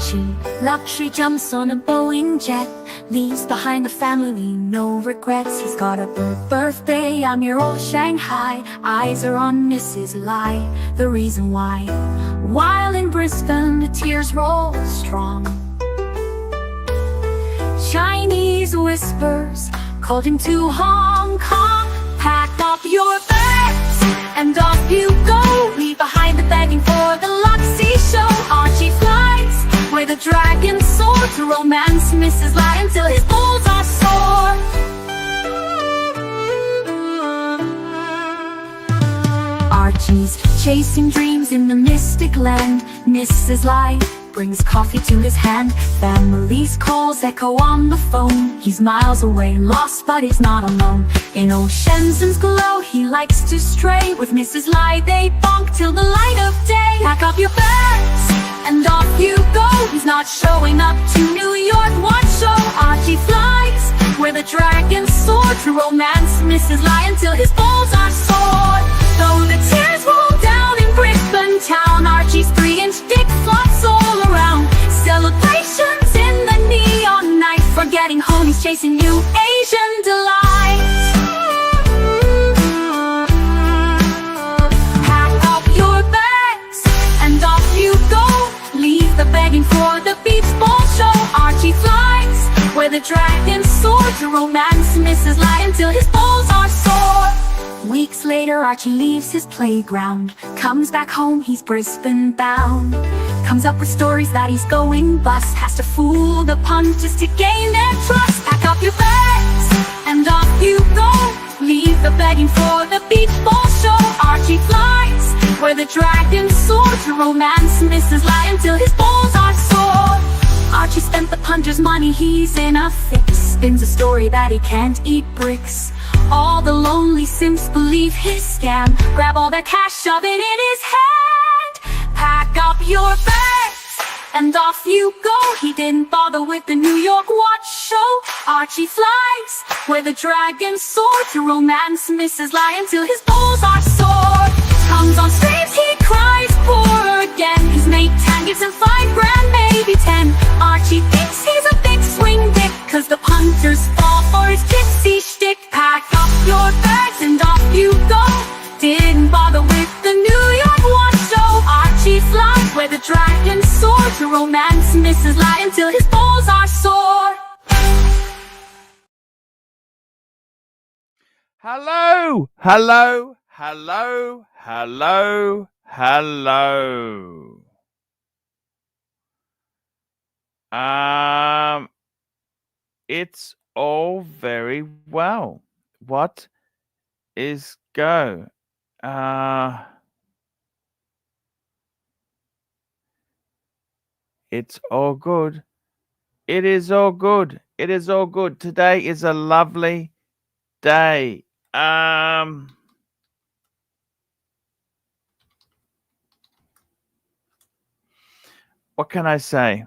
Archie, luxury jumps on a Boeing jet, leaves behind the family, no regrets. He's got a birthday, I'm your old Shanghai. Eyes are on Mrs. Lai, the reason why. While in Brisbane, the tears roll strong. Chinese whispers called him to Hong Kong. Pack up your bags and off you go. Leave behind the begging for the Luxie show. Archie flies where the dragons soar to romance Mrs. Lai until his balls are sore. Archie's chasing dreams in the mystic land. Mrs. Lai brings coffee to his hand. Family's calls echo on the phone. He's miles away, lost, but he's not alone. In old Shenzhen's glow, he likes to stray. With Mrs. Lai, they bonk till the light of day. Pack up your bags and off you go. He's not showing up to New York, what show? Archie flies where the dragons soar to romance Mrs. Lai until his balls are sore. Though the tears roll down in Brisbane town, Archie's 3-inch dick flops all around. Celebrations in the neon night, forgetting home, he's chasing new Asian delights. Pack up your bags and off you go. Leave the begging for the beach ball show. Archie flies where the dragons soar to romance Mrs. Lai until his balls are sore. Weeks later, Archie leaves his playground. Comes back home, he's Brisbane bound. Comes up with stories that he's going bust. Has to fool the punters to gain their trust. Pack up your bags and off you go. Leave the begging for the beach ball show. Archie flies where the dragons soar to romance Mrs. Lai until his balls are sore. Archie spent the punter's money, he's in a fix. Spins a story that he can't eat bricks. All the lonely simps believe his scam. Grab all that cash, shove it in his hand. Pack up your bags and off you go. He didn't bother with the New York watch show. Archie flies where the dragons soar to romance Mrs. Lai until his balls are sore. Comes on streams, he cries poor again. His mate Tan gives him $5 grand, maybe 10. Archie thinks he's a big swing dick, cause the punters fall for his gypsy shtick. Pack up your bags and off you go. Didn't bother with the New York watch show. Archie flies where the dragons soar to romance Mrs. Lai until his balls are sore. Hello, hello, hello, hello, hello. It's all very well. What is go? It's all good. It is all good. It is all good. Today is a lovely day. What can I say?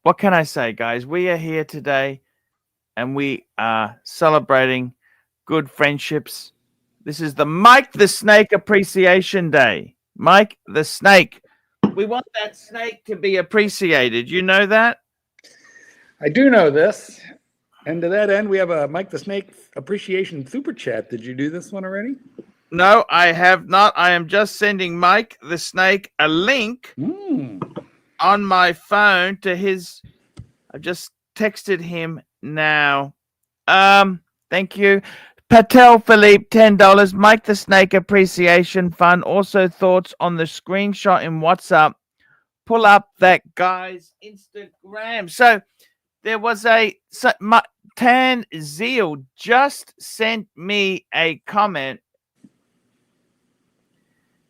What can I say, guys? We are here today and we are celebrating good friendships. This is the Mike the Snake Appreciation Day. Mike the Snake. We want that snake to be appreciated. You know that? I do know this. And to that end, we have a Mike the Snake Appreciation Super Chat. Did you do this one already? No, I have not. I am just sending Mike the Snake a link on my phone to his. I've just texted him now. Thank you. Patel Philippe, $10. Mike the Snake Appreciation Fund. Also thoughts on the screenshot in WhatsApp. Pull up that guy's Instagram. So there was Tan Zeal just sent me a comment.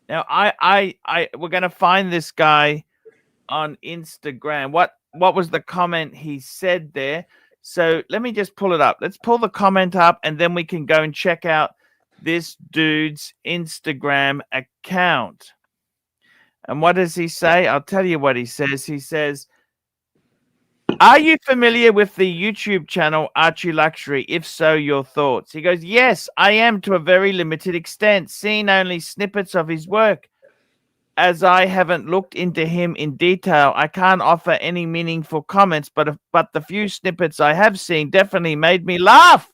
Now we're going to find this guy on Instagram. What was the comment he said there? So let me just pull it up. Let's pull the comment up and then we can go and check out this dude's Instagram account. And what does he say? I'll tell you what he says. He says, are you familiar with the YouTube channel Archie Luxury? If so, your thoughts. He goes, yes, I am to a very limited extent, seeing only snippets of his work. as I haven't looked into him in detail, I can't offer any meaningful comments, but the few snippets I have seen definitely made me laugh.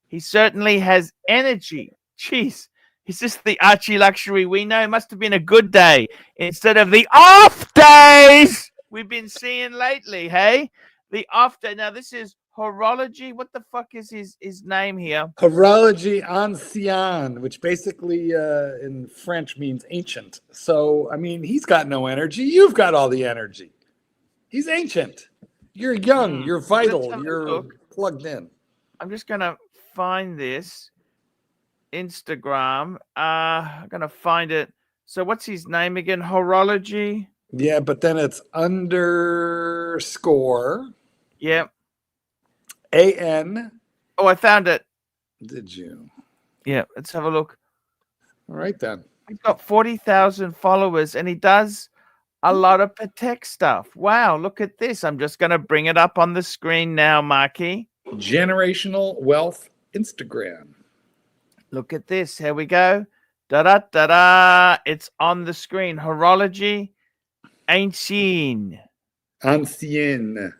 He certainly has energy. Jeez, is this the Archie luxury we know? Must have been a good day instead of the off days we've been seeing lately, hey? The off day. Now, this is horology. What the fuck is his name here? Horology ancien, which basically in French means ancient. So, I mean, he's got no energy. You've got all the energy. He's ancient. You're young. You're vital. You're plugged in. I'm just going to find this Instagram. I'm going to find it. So what's his name again? Horology? Yeah, but then it's underscore. Yep. AN. Oh, I found it. Did you? Yeah, let's have a look. All right, then. He's got 40,000 followers, and he does a lot of Patek stuff. Wow, look at this. I'm just going to bring it up on the screen now, Marky. Generational Wealth Instagram. Look at this. Here we go. Da-da-da-da. It's on the screen. Horology ancien. Ancien.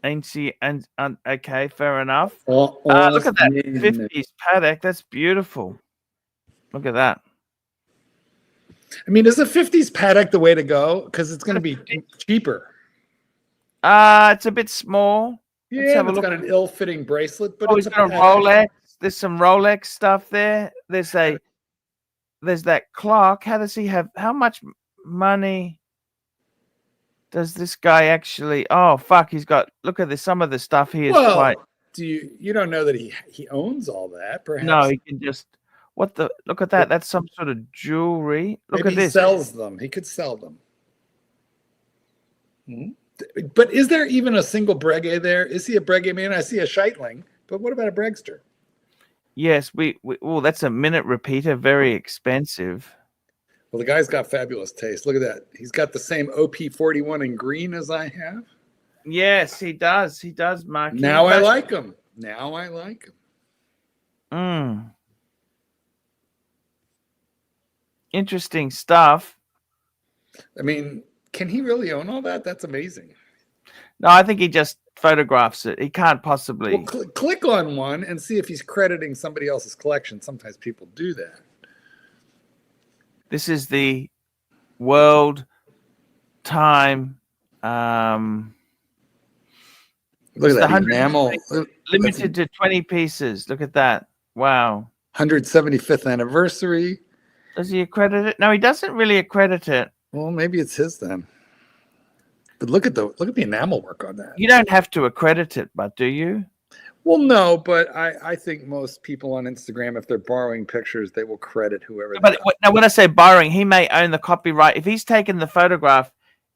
And okay, fair enough. Look at that 50s Patek. That's beautiful. Look at that. I mean, is the 50s Patek the way to go? Because it's going to be cheaper. It's a bit small. Yeah, it's got an ill-fitting bracelet, but it's got a Rolex. There's some Rolex stuff there. There's that clock. How does he have? How much money does this guy actually? Oh fuck, he's got. Look at this. Some of the stuff he is quite. You don't know that he owns all that? Perhaps. No, he can just. What the? Look at that. That's some sort of jewelry. Look at this. He sells them. He could sell them. But is there even a single Breguet there? Is he a Breguet man? I see a Scheitling, but what about a Bregster? Yes, oh, that's a minute repeater. Very expensive. Well, the guy's got fabulous taste. Look at that. He's got the same OP41 in green as I have. Yes, he does. He does, Mark. Now I like him. Interesting stuff. I mean, can he really own all that? That's amazing. No, I think he just photographs it. He can't possibly. Well, click on one and see if he's crediting somebody else's collection. Sometimes people do that. This is the World Time. Look at that enamel. Limited to 20 pieces. Look at that. Wow. 175th anniversary. Does he accredit it? No, he doesn't really accredit it. Well, maybe it's his then. But look at the enamel work on that. You don't have to accredit it, but do you? Well, no, but I think most people on Instagram, if they're borrowing pictures, they will credit whoever. But now, when I say borrowing, he may own the copyright. If he's taken the photograph,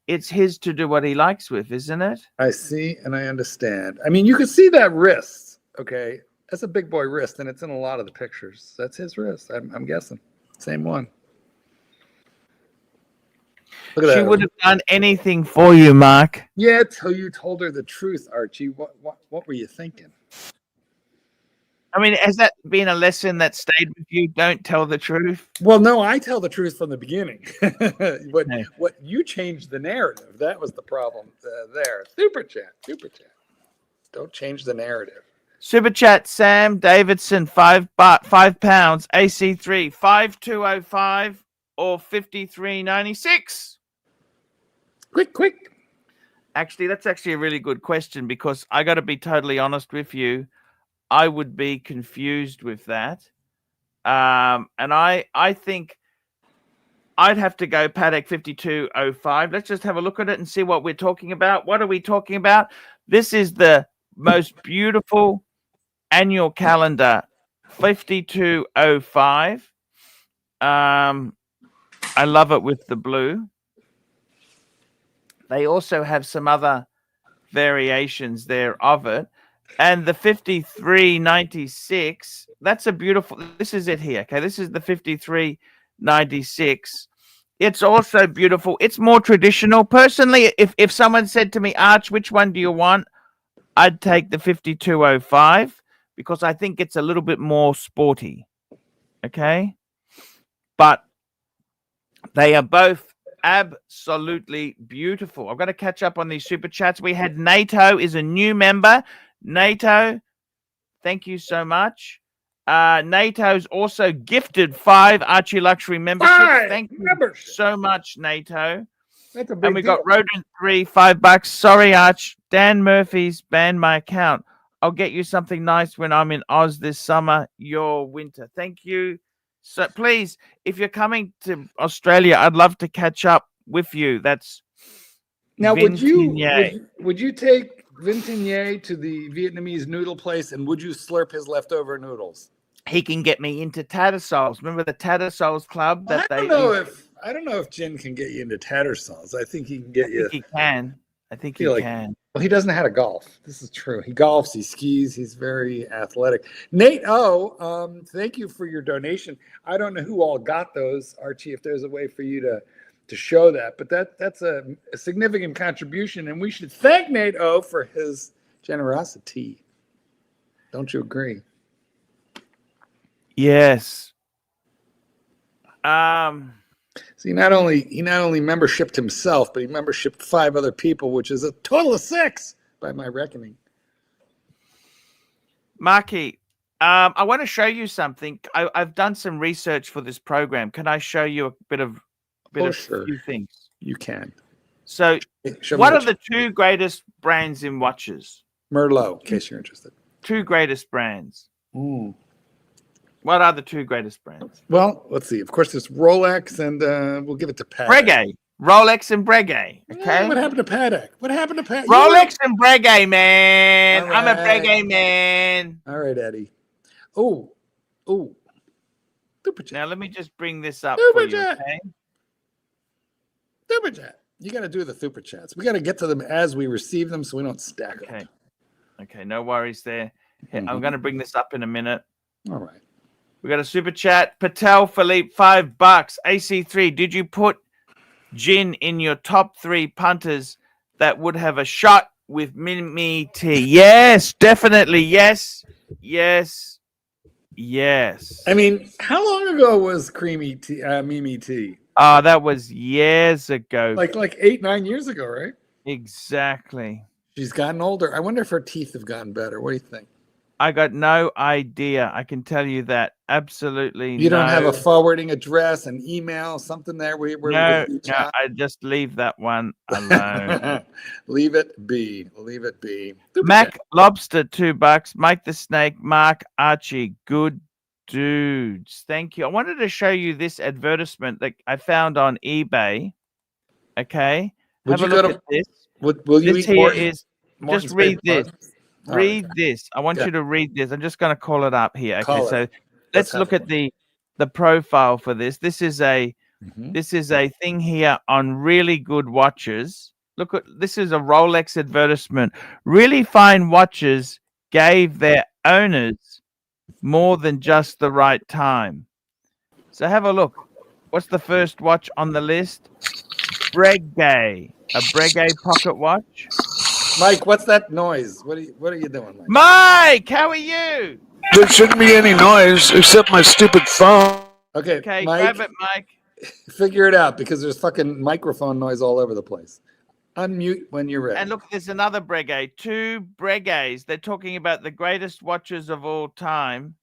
it's his to do what he likes with, isn't it? I see and I understand. I mean, you can see that wrist. Okay, that's a big boy wrist, and it's in a lot of the pictures. That's his wrist. I'm guessing. Same one. Look at that. She would have done anything for you, Mark. Yeah, till you told her the truth, Archie. What were you thinking? I mean, has that been a lesson that stayed with you? Don't tell the truth. Well, no, I tell the truth from the beginning. What you changed the narrative. That was the problem there. Super chat. Don't change the narrative. Super chat, Sam Davidson, £5, AC3 5205 or 5396. Quick. Actually, that's actually a really good question, because I got to be totally honest with you. I would be confused with that. And I think I'd have to go Patek 5205. Let's just have a look at it and see what we're talking about. What are we talking about? This is the most beautiful annual calendar, 5205. I love it with the blue. They also have some other variations there of it. And the 5396, that's a beautiful, this is it here. Okay, this is the 5396. It's also beautiful. It's more traditional. Personally, if someone said to me, Arch, which one do you want? I'd take the 5205 because I think it's a little bit more sporty. Okay? But They are both absolutely beautiful. I've got to catch up on these super chats. We had NATO is a new member. NATO, thank you so much. NATO's also gifted 5 Archie Luxury memberships. Thank you so much, NATO. That's a big And we deal. got Rodent 3, $5. Sorry, Arch. Dan Murphy's banned my account. I'll get you something nice when I'm in Oz this summer, your winter. Thank you. So please, if you're coming to Australia, I'd love to catch up with you. That's Now, would Vintigny. you take Vintigny to the Vietnamese noodle place, and would you slurp his leftover noodles? He can get me into Tattersalls. Remember the Tattersalls Club? Well, I don't know if Jin can get you into Tattersalls. I think he can get you. He can. I think he can. Well, he doesn't know how to golf. This is true. He golfs, he skis, he's very athletic. Nate, thank you for your donation. I don't know who all got those, Archie, if there's a way for you to show that, but that's a significant contribution, and we should thank Nate O for his generosity. Don't you agree? Yes. So he not only membershiped himself, but he membershiped 5 other people, which is a total of 6 by my reckoning. Marky, I want to show you something. I've done some research for this program. Can I show you a bit of Sure. few things? You can. So, what are the 2 greatest brands in watches? Merlot, in case you're interested. 2 greatest brands. Mm. What are the 2 greatest brands? Well, let's see. Of course, there's Rolex, and we'll give it to Patek. Breguet. Rolex and Breguet. Okay. What happened to Patek? Rolex and Breguet, man. Right. I'm a Breguet man. All right, Eddie. Oh. Super chat. Now let me just bring this up Super for you. chat. Okay. Super chat. You got to do the super chats. We got to get to them as we receive them, so we don't stack up. Okay. No worries there. I'm going to bring this up in a minute. All right. We got a super chat. Patel Philippe, $5. AC3, did you put Jin in your top 3 punters that would have a shot with Mimi T? Yes, definitely. Yes. I mean, how long ago was Mimi T? Oh, that was years ago. Like 8-9 years ago, right? Exactly. She's gotten older. I wonder if her teeth have gotten better. What do you think? I got no idea. I can tell you that. Absolutely. You don't have a forwarding address, an email, something there? No, I just leave that one alone. Leave it be. Mac Lobster, $2. Mike the Snake, Mark, Archie, good dudes. Thank you. I wanted to show you this advertisement that I found on eBay. Okay. Have a look at this. Will you this eat here is Morton's just read this. Right. This. I want you to read this. I'm just going to call it up here. Okay, so let's look at the profile for this. This is a thing here on really good watches. Look at this is a Rolex advertisement. Really fine watches gave their owners more than just the right time. So have a look. What's the first watch on the list? Breguet. A Breguet pocket watch. Mike, what's that noise? What are you doing, Mike? Mike, how are you? There shouldn't be any noise except my stupid phone. Okay, Mike, grab it, Mike. Figure it out because there's fucking microphone noise all over the place. Unmute when you're ready. And look, there's another Breguet. 2 Breguets. They're talking about the greatest watches of all time.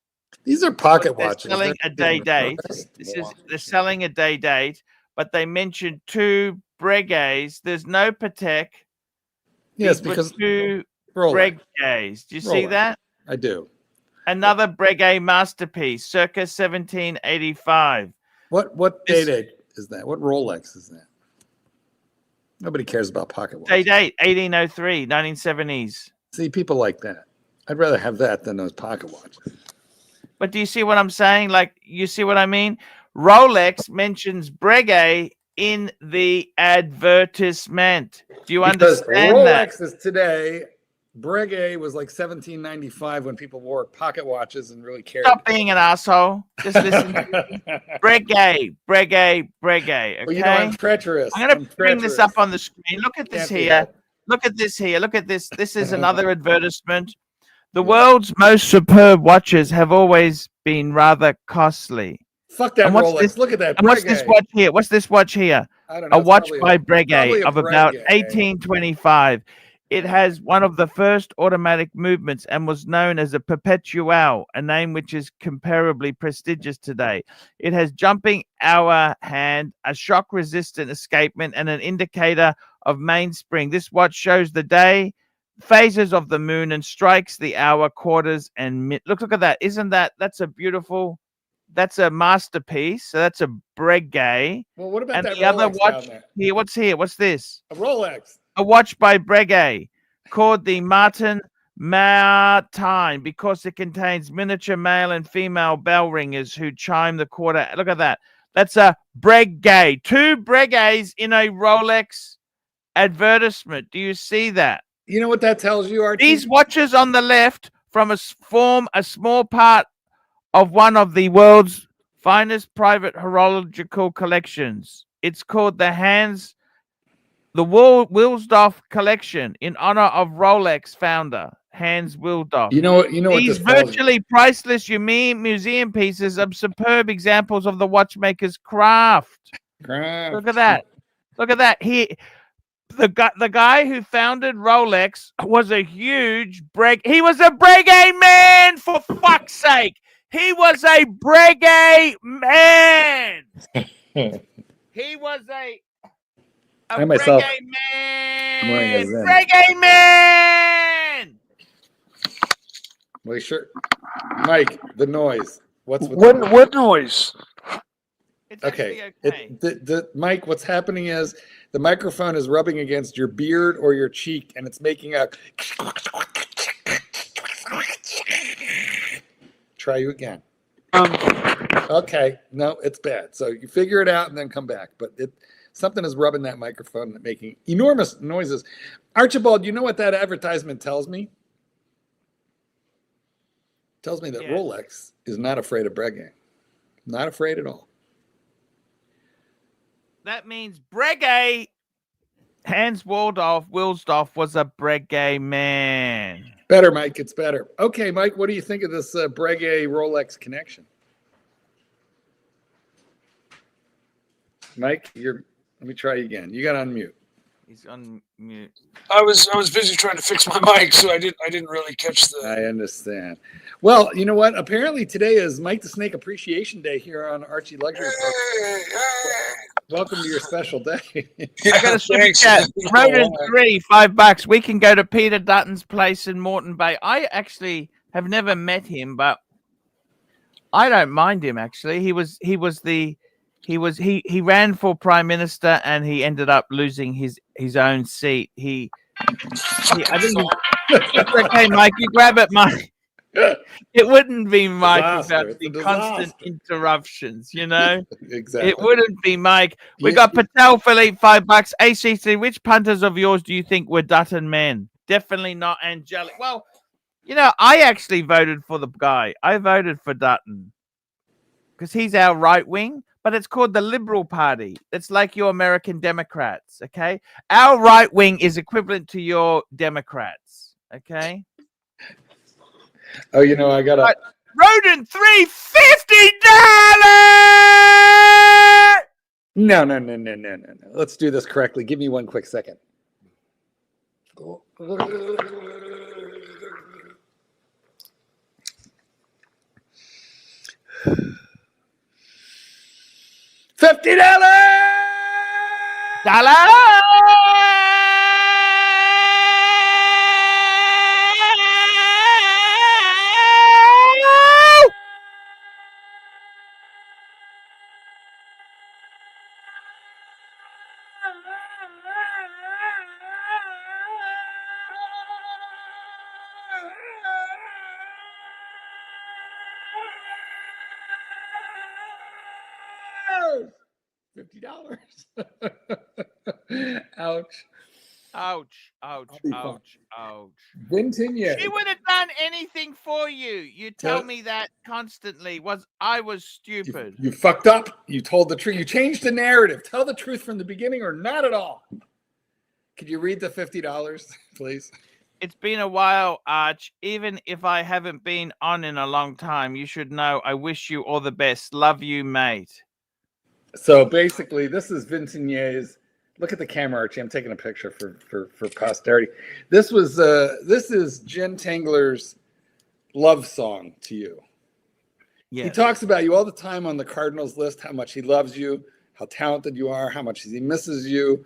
These are pocket watches. Selling a day date. They're selling a day date, but they mentioned 2 Breguets. There's no Patek. Yes, because 2 Breguets. Do you see that? I do. Another Breguet masterpiece, circa 1785. What date is that? What Rolex is that? Nobody cares about pocket watches. Date 1803, 1970s. See, people like that. I'd rather have that than those pocket watches. But do you see what I'm saying? Like, you see what I mean? Rolex mentions Breguet in the advertisement. Do you understand Rolex that? is today. Breguet was like 1795 when people wore pocket watches and really cared. Stop being an asshole. Just listen to me. Breguet. Okay? Well, you know, I'm treacherous. I'm going to bring this up on the screen. Look at this here. Look at this here. Look at this. This is another advertisement. The world's most superb watches have always been rather costly. Fuck that And what's Rolex. this? Look at that. And what's this Breguet. watch here? What's this watch here? I don't know. A It's watch probably by probably Breguet a of about Breguet. 1825. It has one of the first automatic movements and was known as a perpetual, a name which is comparably prestigious today. It has jumping hour hand, a shock-resistant escapement, and an indicator of mainspring. This watch shows the day, phases of the moon, and strikes the hour, quarters, and look at that. Isn't that's a beautiful, that's a masterpiece. So that's a Breguet. Well, what about And that the other Rolex watch down there? here, what's here? What's this? A Rolex. A watch by Breguet called the Martin Martin because it contains miniature male and female bell ringers who chime the quarter. Look at that. That's a Breguet. 2 Breguets in a Rolex advertisement. Do you see that? You know what that tells you, Archie? These watches on the left form a small part of one of the world's finest private horological collections. It's called the Wilsdorf collection in honor of Rolex founder Hans Wilsdorf. You know what These this tells you? virtually priceless museum pieces are superb examples of the watchmaker's craft. Look at that. Look at that. The guy who founded Rolex was a huge he was a Breguet man, for fuck's sake. He was a Breguet man. He was a myself Breguet I'm wearing a man. Zen. Breguet man. Well, sure. Mike, the noise. What's with What noise? It's okay? actually okay. Mike, what's happening is the microphone is rubbing against your beard or your cheek, and it's making a. Try you again. Okay, no, it's bad. So you figure it out and then come back. But something is rubbing that microphone and making enormous noises. Archibald, you know what that advertisement tells me? It tells me that Rolex is not afraid of Breguet. Not afraid at all. That means Breguet, Hans Wilsdorf was a Breguet man. Better, Mike. It's better. Okay, Mike, what do you think of this Breguet Rolex connection? Mike, let me try you again. You got on mute. He's on mute. I was busy trying to fix my mic, so I didn't really catch the. I understand. Well, you know what? Apparently today is Mike the Snake Appreciation Day here on Archie Luxury. Welcome to your special day. I got a super chat. Roden 3, $5. We can go to Peter Dutton's place in Moreton Bay. I actually have never met him, but I don't mind him. Actually, he ran for prime minister and he ended up losing his own seat. I think it's okay, Mike. You grab it, Mike. It wouldn't be Mike without the constant interruptions, you know? Exactly. It wouldn't be Mike. We got Patel Philippe, $5. AC3, which punters of yours do you think were Dutton men? Definitely not angelic. Well, you know, I actually voted for the guy. I voted for Dutton because he's our right wing, but it's called the Liberal Party. It's like your American Democrats, okay? Our right wing is equivalent to your Democrats, okay? Oh, you know, I got a Roden $350. No. Let's do this correctly. Give me one quick second. $50. $50. Ouch. Ouch. Vintigny. She would have done anything for you. You tell me that constantly. I was stupid. You fucked up. You told the truth. You changed the narrative. Tell the truth from the beginning or not at all. Could you read the $50, please? It's been a while, Arch. Even if I haven't been on in a long time, you should know I wish you all the best. Love you, mate. So basically, this is Vintonier's. Look at the camera, Archie. I'm taking a picture for posterity. This is Jen Tangler's love song to you. Yes. He talks about you all the time on the Cardinals list, how much he loves you, how talented you are, how much he misses you,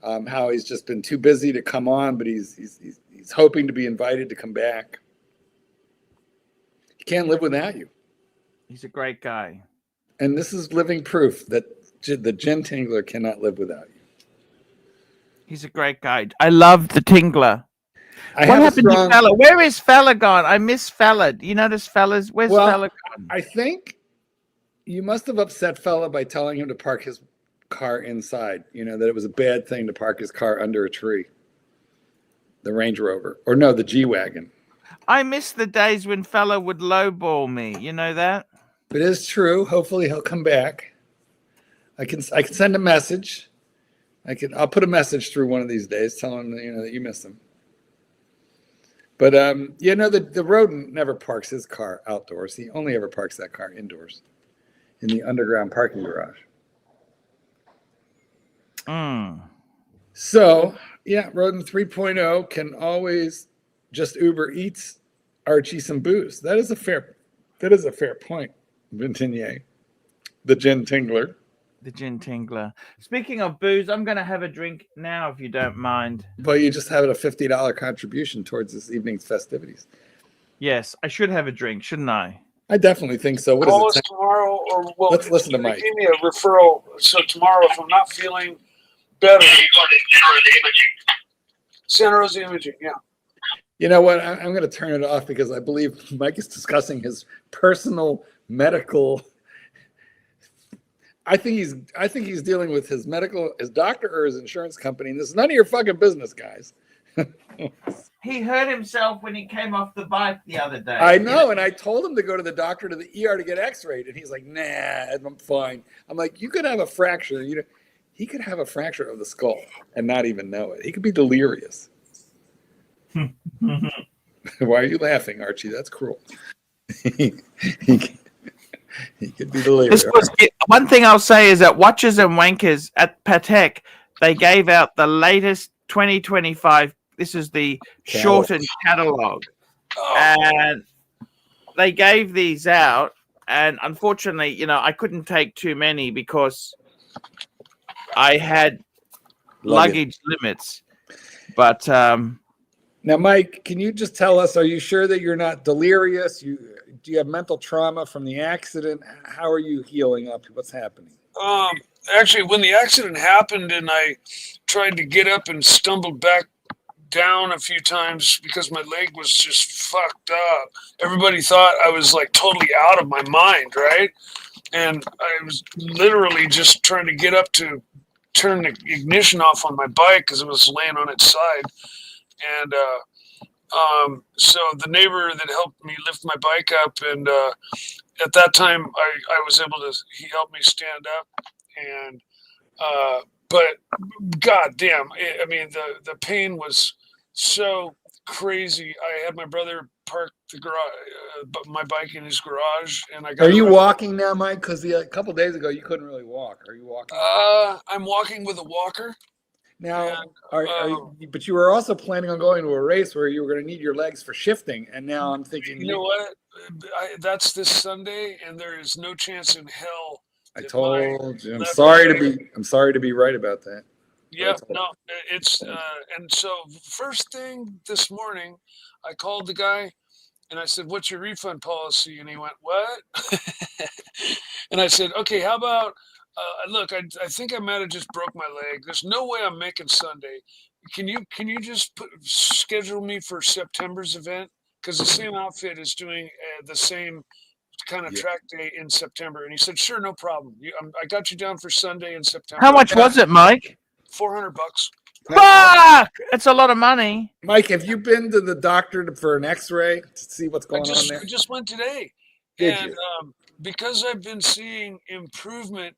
how he's just been too busy to come on, but he's hoping to be invited to come back. He can't live without you. He's a great guy. And this is living proof that the Jen Tangler cannot live without you. He's a great guy. I love the Tingler. What happened to Fella? Where is Fella gone? I miss Fella. You notice Fella's? Where's Fella gone? I think you must have upset Fella by telling him to park his car inside. You know, that it was a bad thing to park his car under a tree. The Range Rover. Or no, the G-Wagon. I miss the days when Fella would lowball me. You know that? It is true. Hopefully he'll come back. I can send a message. I'll put a message through one of these days telling him that you miss him. But the rodent never parks his car outdoors. He only ever parks that car indoors in the underground parking garage. So, yeah, Rodent 3.0 can always just Uber Eats Archie some booze. That is a fair point, Vintinier. The Jen Tingler. The Jen Tingler. Speaking of booze, I'm going to have a drink now, if you don't mind. But you just have a $50 contribution towards this evening's festivities. Yes, I should have a drink, shouldn't I? I definitely think so. What Call is us it? tomorrow, or well, Let's listen to Mike. Give me a referral. So tomorrow, if I'm not feeling better, Santa Rosa Imaging. Yeah. You know what? I'm going to turn it off because I believe Mike is discussing his personal medical. I think he's dealing with his doctor or his insurance company. And this is none of your fucking business, guys. He hurt himself when he came off the bike the other day. I know, and I told him to go to the doctor, to the ER, to get X-rayed, and he's like, "Nah, I'm fine." I'm like, "You could have a fracture. He could have a fracture of the skull and not even know it. He could be delirious." Why are you laughing, Archie? That's cruel. He could be delirious. One thing I'll say is that Watchers and Wankers at Patek, they gave out the latest 2025. This is the shortened catalog. And they gave these out. And unfortunately, I couldn't take too many because I had luggage limits. But now, Mike, can you just tell us, are you sure that you're not delirious? Do you have mental trauma from the accident? How are you healing up? What's happening? Actually, when the accident happened and I tried to get up and stumbled back down a few times because my leg was just fucked up. Everybody thought I was like totally out of my mind, right? And I was literally just trying to get up to turn the ignition off on my bike because it was laying on its side. And so the neighbor that helped me lift my bike up, and at that time I was able to, he helped me stand up. And but god damn, I mean the pain was so crazy. I had my brother park the garage, my bike in his garage, and I got. Are you walking now, Mike? Because a couple days ago you couldn't really walk. Are you walking? I'm walking with a walker. Now, but you were also planning on going to a race where you were going to need your legs for shifting, and now I'm thinking. You know what? That's this Sunday, and there is no chance in hell. I told you. I'm sorry to be right about that. Yeah, no, it's and so first thing this morning, I called the guy, and I said, "What's your refund policy?" And he went, "What?" And I said, "Okay, how about?" Look, I think I might have just broke my leg. There's no way I'm making Sunday. Can you just schedule me for September's event? Because the same outfit is doing the same kind of track day in September. And he said, sure, no problem. I got you down for Sunday in September. How much was it, Mike? $400. Fuck! It's a lot of money. Mike, have you been to the doctor for an X-ray to see what's going on there? I just went today. Did you? Because I've been seeing improvement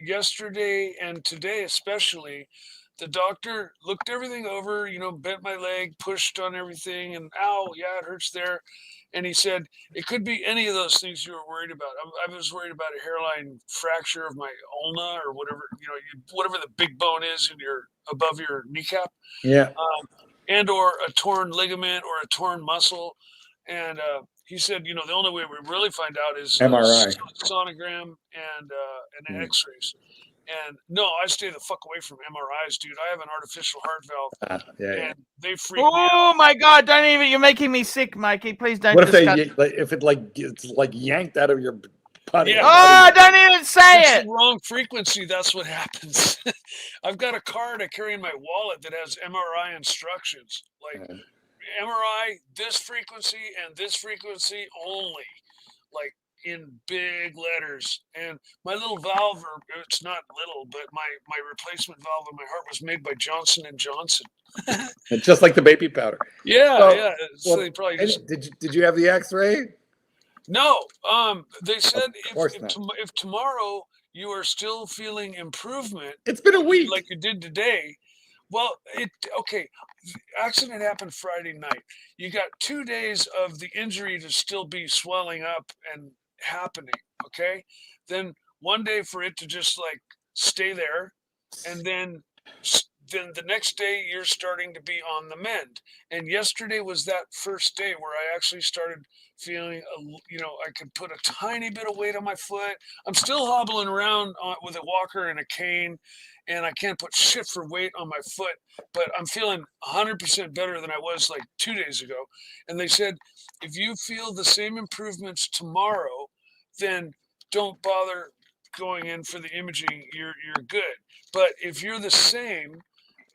yesterday and today especially, the doctor looked everything over, bent my leg, pushed on everything, and ow, yeah, it hurts there. And he said, it could be any of those things you were worried about. I was worried about a hairline fracture of my ulna or whatever, whatever the big bone is above your kneecap. Yeah. And or a torn ligament or a torn muscle. And he said, the only way we really find out is MRI, sonogram, and X-rays. And no, I stay the fuck away from MRIs, dude. I have an artificial heart valve, and they freak me out. Oh my God! Don't even. You're making me sick, Mikey. Please don't. What if if it's like yanked out of your body? Yeah. Oh, don't even say It's it. the wrong frequency. That's what happens. I've got a card I carry in my wallet that has MRI instructions, like MRI this frequency and this frequency only, like in big letters. And my little valve, it's not little, but my replacement valve in my heart was made by Johnson & Johnson. Just like the baby powder. Yeah. So well, they probably just... Did you have the X-ray? No. They said if tomorrow you are still feeling improvement, it's been a week like you did today. Well, accident happened Friday night. You got 2 days of the injury to still be swelling up and happening. Okay, then 1 day for it to just like stay there, and then the next day you're starting to be on the mend. And yesterday was that first day where I actually started feeling, I could put a tiny bit of weight on my foot. I'm still hobbling around with a walker and a cane, and I can't put shit for weight on my foot, but I'm feeling 100% better than I was like 2 days ago. And they said, if you feel the same improvements tomorrow, then don't bother going in for the imaging. You're good. But if you're the same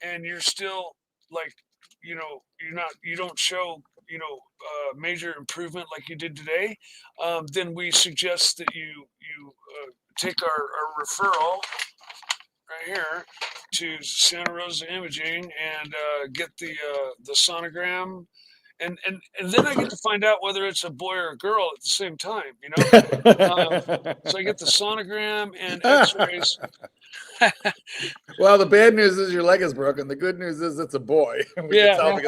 and you're still like, you don't show, major improvement like you did today, then we suggest that you take our referral right here to Santa Rosa Imaging and get the sonogram, and then I get to find out whether it's a boy or a girl at the same time, so I get the sonogram and X-rays. Well, the bad news is your leg is broken. The good news is it's a boy. Yeah. Remember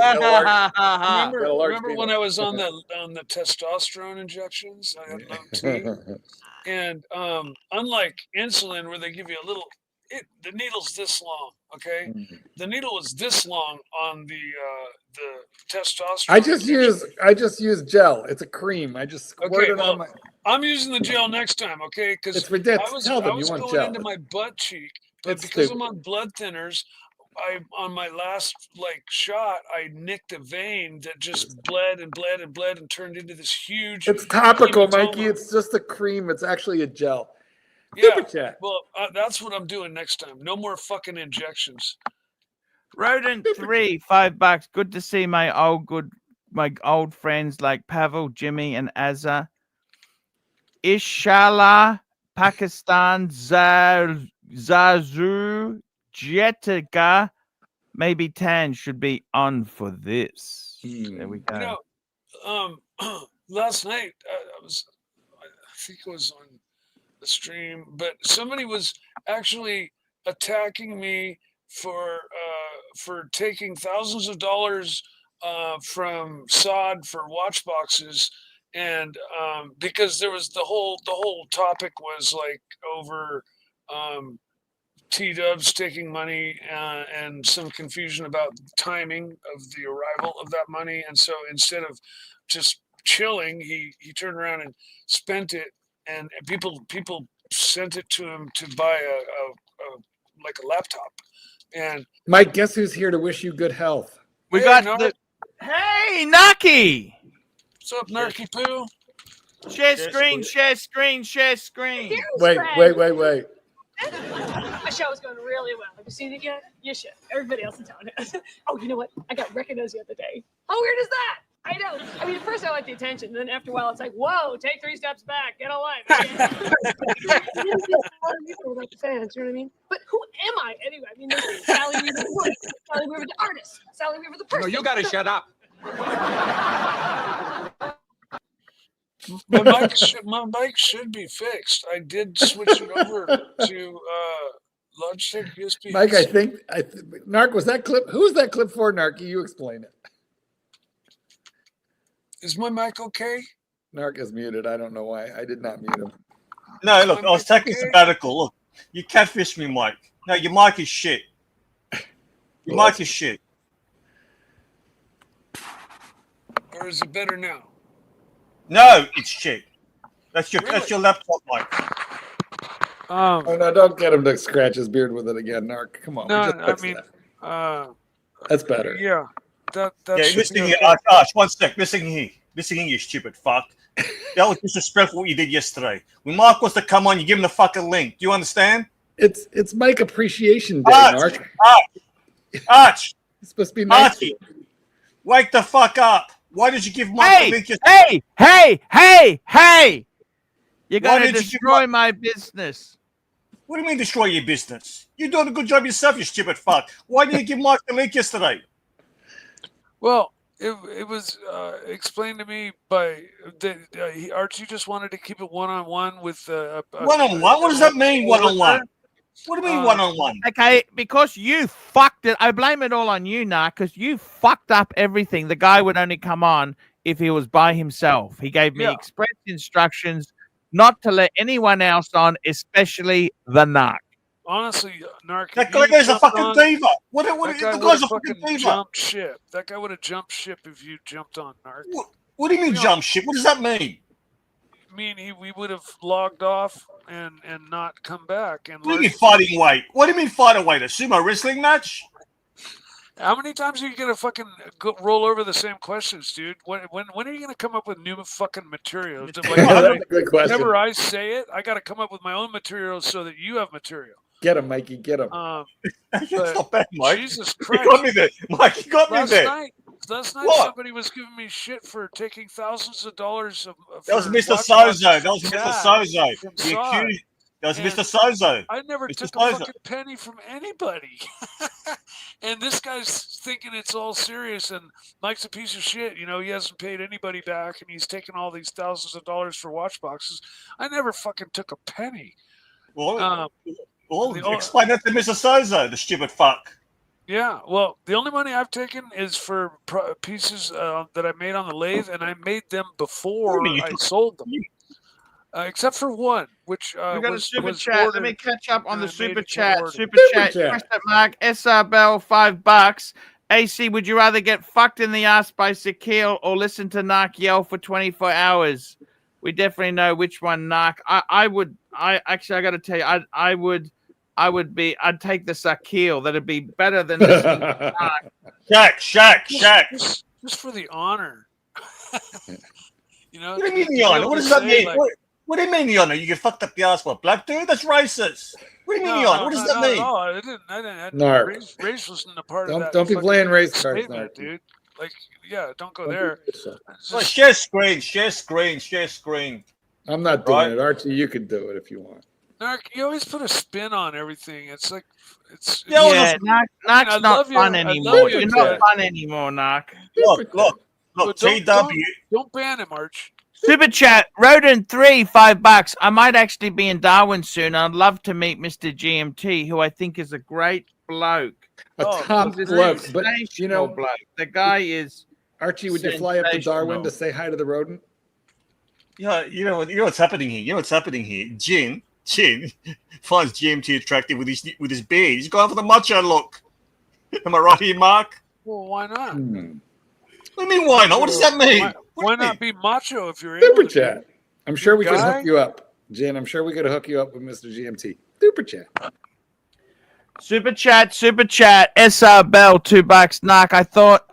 when I was on the testosterone injections? I had low T. And unlike insulin, where they give you a little, the needle's this long. Okay, the needle was this long on the testosterone. I just use gel. It's a cream. I just squirt it on my. I'm using the gel next time, okay? Because it's ridiculous. I was going into my butt cheek, but because I'm on blood thinners, on my last shot, I nicked a vein that just bled and bled and bled and turned into this huge. It's topical, Mikey. It's just a cream. It's actually a gel. Yeah. Well, that's what I'm doing next time. No more fucking injections. Rodent 3, $5. Good to see my old friends like Pavel, Jimmy, and Azza. Inshallah, Pakistan, Zazu, Jetica, maybe Tan should be on for this. There we go. Last night I think it was on the stream, but somebody was actually attacking me for taking thousands of dollars from Sod for watch boxes, and because there was the whole topic was like over T-Dubs taking money and some confusion about timing of the arrival of that money, and so instead of just chilling, he turned around and spent it. And people sent it to him to buy a laptop. And Mike, guess who's here to wish you good health? We got Hey, Naki! What's up, Narky Poo? Share screen. Wait. My show is going really well. Have you seen it yet? You should. Everybody else in town has. Oh, you know what? I got recognized the other day. How weird is that? I know. I mean, at first I like the attention, then after a while it's like, whoa, take 3 steps back, get a life. A lot of people like the fans, you know what I mean? But who am I anyway? I mean, there's Sally Weaver the woman, Sally Weaver the artist, Sally Weaver the person. No, you gotta shut up. My mic should be fixed. I did switch it over to Logitech USB. Mike, I think Narc, was that clip? Who was that clip for, Narky? You explain it. Is my mic okay? Narc is muted. I don't know why. I did not mute him. No, look, I was taking a sabbatical. Look, you catfished me, Mike. No, your mic is shit. Your mic is shit. Or is it better now? No, it's shit. That's your Really? laptop mic. Oh no! Don't get him to scratch his beard with it again, Narc. Come on. No, we just I fixed mean, that. That's better. yeah. That Yeah, should listen be here, okay. Arch, one sec. Listen here, you stupid fuck. That was disrespectful what you did yesterday. When Mark was to come on, you give him the fucking link. Do you understand? It's Mike Appreciation Day, Arch, Narc. Arch, It's supposed to be nice. Archie, wake the fuck up. Why did you give Mark the link yesterday? Hey! You're Why going to did you give destroy Mark- my business. What do you mean destroy your business? You're doing a good job yourself, you stupid fuck. Why did you give Mark the link yesterday? Well, it was explained to me by Archie just wanted to keep it one-on-one with One-on-one? What does that mean, one-on-one? What do you mean one-on-one? Okay, because you fucked it. I blame it all on you, Narc, because you fucked up everything. The guy would only come on if he was by himself. He gave me express instructions not to let anyone else on, especially the Narc. Honestly, Narc, That guy is a fucking diva. The guy's a fucking diva. Jumped ship. That guy would have jumped ship if you jumped on, Narc. What do you mean jump ship? What does that mean? We would have logged off and not come back. And What do you mean fighting weight? What do you mean fighting weight? A sumo wrestling match? how many times are you gonna fucking roll over the same questions, dude? When are you gonna come up with new fucking materials? Like, That's a good question. whenever I say it, I got to come up with my own materials so that you have material. Get him, Mikey. Get him. That's not bad, Mike. Jesus You Christ! got me there, Mike. You got me there. Last night, What? somebody was giving me shit for taking thousands of dollars of. That was for Mr. watch Sozo. boxes That was from Mr. Dad Sozo. from The Sod. accused. That was And Mr. Sozo. I never Mr. took a Sozo. fucking penny from anybody. And this guy's thinking it's all serious, and Mike's a piece of shit. You know, he hasn't paid anybody back, and he's taking all these thousands of dollars for watch boxes. I never fucking took a penny. Well, the- explain that to Mr. Sozo, the stupid fuck. Yeah, well, the only money I've taken is for pieces that I made on the lathe, and I made them before mean you I took- sold them. Except for one, which We got a was super was chat. ordered. Let me catch up on and the I made super it to chat. order. Super Super chat. chat. Question mark. SR Bell, $5. AC, would you rather get fucked in the ass by Sakil or listen to Narc yell for 24 hours? We definitely know which one, Narc. I got to tell you, I'd take the Sakil. That'd be better than listening to Narc. Shaq. Just for the honor. You know, What do you mean to the be honor? able What to does that say, mean? like, What do you mean the honor? You get fucked up the ass by a black dude? That's racist. What do you mean the honor? What does that mean? No, I didn't. Narc. Race wasn't a part of that. Don't be fucking playing race cards, statement, Narc. dude. Like, yeah, don't go there. It's Well, just- share screen. I'm not doing Right. it. Archie, you can do it if you want. Narc, you always put a spin on everything. It's like it's. Yeah, well, Yeah, Narc's I not love you. fun I anymore. love you, You're not Ted. fun anymore, Narc. Look, But TW. Don't ban him, Arch. Super chat, Rodent 3, $5. I might actually be in Darwin soon. I'd love to meet Mr. GMT, who I think is a great bloke. A Oh, top He's a bloke. But, sensational you know, bloke. The guy is. Archie, would you fly up to Darwin Sensational. to say hi to the rodent? Yeah, you know what's happening here. Jin finds GMT attractive with his beard. He's going for the macho look. Am I right here, Mark? Well, why not? What do you mean, why not? What does that mean? Why not be macho if you're Super able to? chat. I'm sure we could Guy? hook you up, Jen. I'm sure we could hook you up with Mr. GMT. Super chat. Super chat. SR Bell, $2. Narc, I thought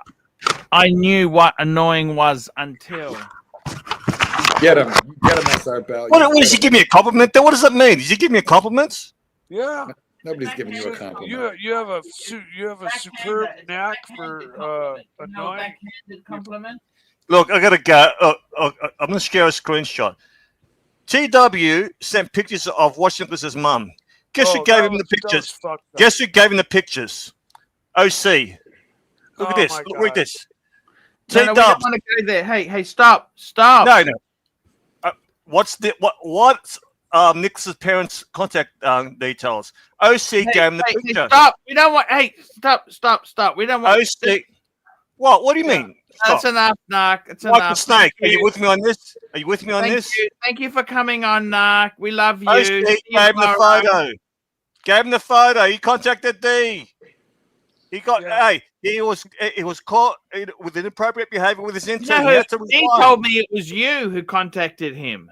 I knew what annoying was until. Get him, SR Bell. What does he give me a compliment? Then what does that mean? Does he give me a compliment? Yeah. Nobody's giving you a compliment. You have a superb knack for annoying. Look, I gotta go. I'm gonna share a screenshot. TW sent pictures of Washington with his mum. Guess who gave him the pictures? Guess who gave him the pictures? OC. Look at this. my Look, read God. this. No, we don't T-Dubs. want to go there. Hey, stop. No. What's the what? Nicholas's parents' contact details. OC gave him the picture. Stop. We don't want. Hey, stop. We don't want. OC. What? What do you mean? That's enough, Narc. It's Like enough. the snake. Are you with me on this? Are you with me on this? Thank you for coming on, Narc. We love you. OC gave him the photo. Gave him the photo. He contacted D. He got. Hey, he was caught with inappropriate behavior with his intern. He told me it was you who contacted him.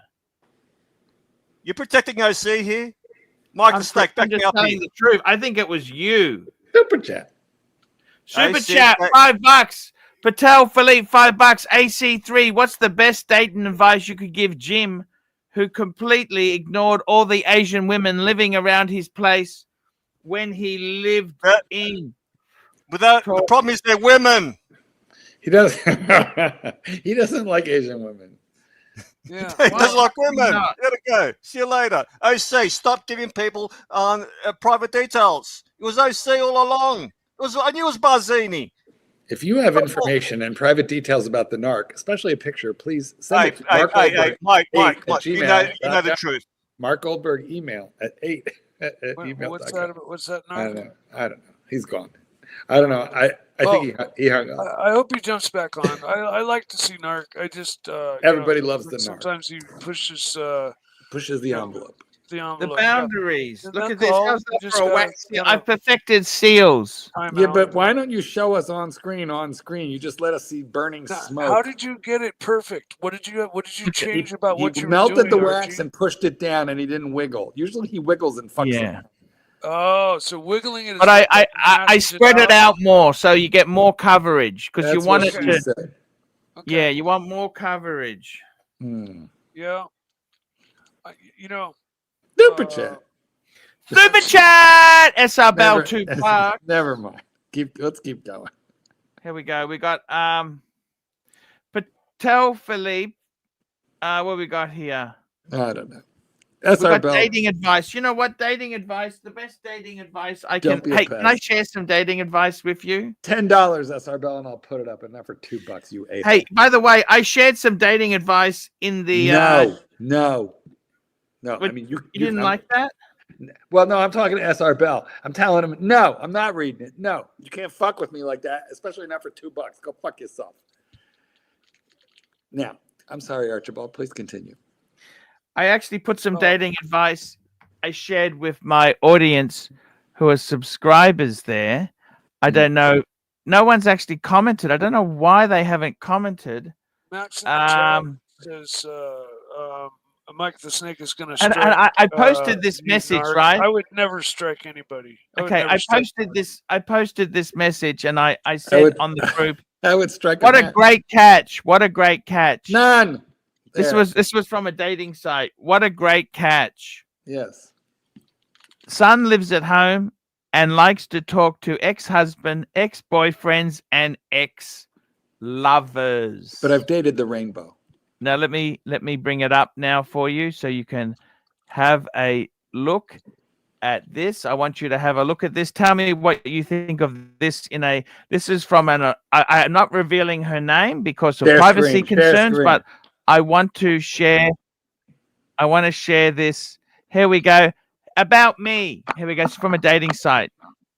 You're protecting OC here, Mike the Snake. Back me up here. The truth. I think it was you. Super chat. Super chat. $5. Patel Philippe, $5. AC3. What's the best dating advice you could give Jim, who completely ignored all the Asian women living around his place when he lived in? The problem is they're women. He doesn't. He doesn't like Asian women. Yeah, he doesn't like women. No. Gotta go. See you later. OC, stop giving people private details. It was OC all along. I knew it was Barzini. If you have information and private details about the narc, especially a picture, please send it to Mark Goldberg. Mike, you know the truth. Mark Goldberg email at 8 at email. What's that narc? I don't know. He's gone. I don't know. I think he hung up. I hope he jumps back on. I like to see Narc. I just everybody loves the Narc. Sometimes he pushes the envelope. The boundaries. Yeah. Look at this. How's that for a wax seal? I've perfected seals. Yeah, but why don't you show us on screen? You just let us see burning smoke. How did you get it perfect? What did you change about what you melted doing, the wax Archie? and pushed it down, and he didn't wiggle. Usually he wiggles and fucks it. Oh, so wiggling it. But I spread it out more so you get more coverage because you want it to. Okay. Yeah, you want more coverage. Yeah. Super chat. Super chat. SR Bell 2 Park. Never mind. Let's keep going. Here we go. We got Patel Philippe. What we got here? I don't know. SR Bell. Dating advice. You know what? Dating advice. The best dating advice I can. Hey, can I share some dating advice with you? $10 SR Bell, and I'll put it up, and not for $2. You ate. Hey, by the way, I shared some dating advice in the. No. I mean, you didn't like that. Well, no, I'm talking to SR Bell. I'm telling him, no, I'm not reading it. No, you can't fuck with me like that, especially not for $2. Go fuck yourself. Now, I'm sorry, Archibald. Please continue. I actually put some dating advice I shared with my audience who are subscribers there. I don't know. No one's actually commented. I don't know why they haven't commented. Max says Mike the Snake is going to strike. And I posted this message, right? I would never strike anybody. I posted this message, and I said on the group, I would strike. What a great catch! What a great catch! None. This was from a dating site. What a great catch! Yes. Son lives at home and likes to talk to ex-husband, ex-boyfriends, and ex-lovers. But I've dated the rainbow. Now let me bring it up now for you so you can have a look at this. I want you to have a look at this. Tell me what you think of this. This is from I'm not revealing her name because of privacy concerns, but I want to share this. Here we go. About me. Here we go. It's from a dating site.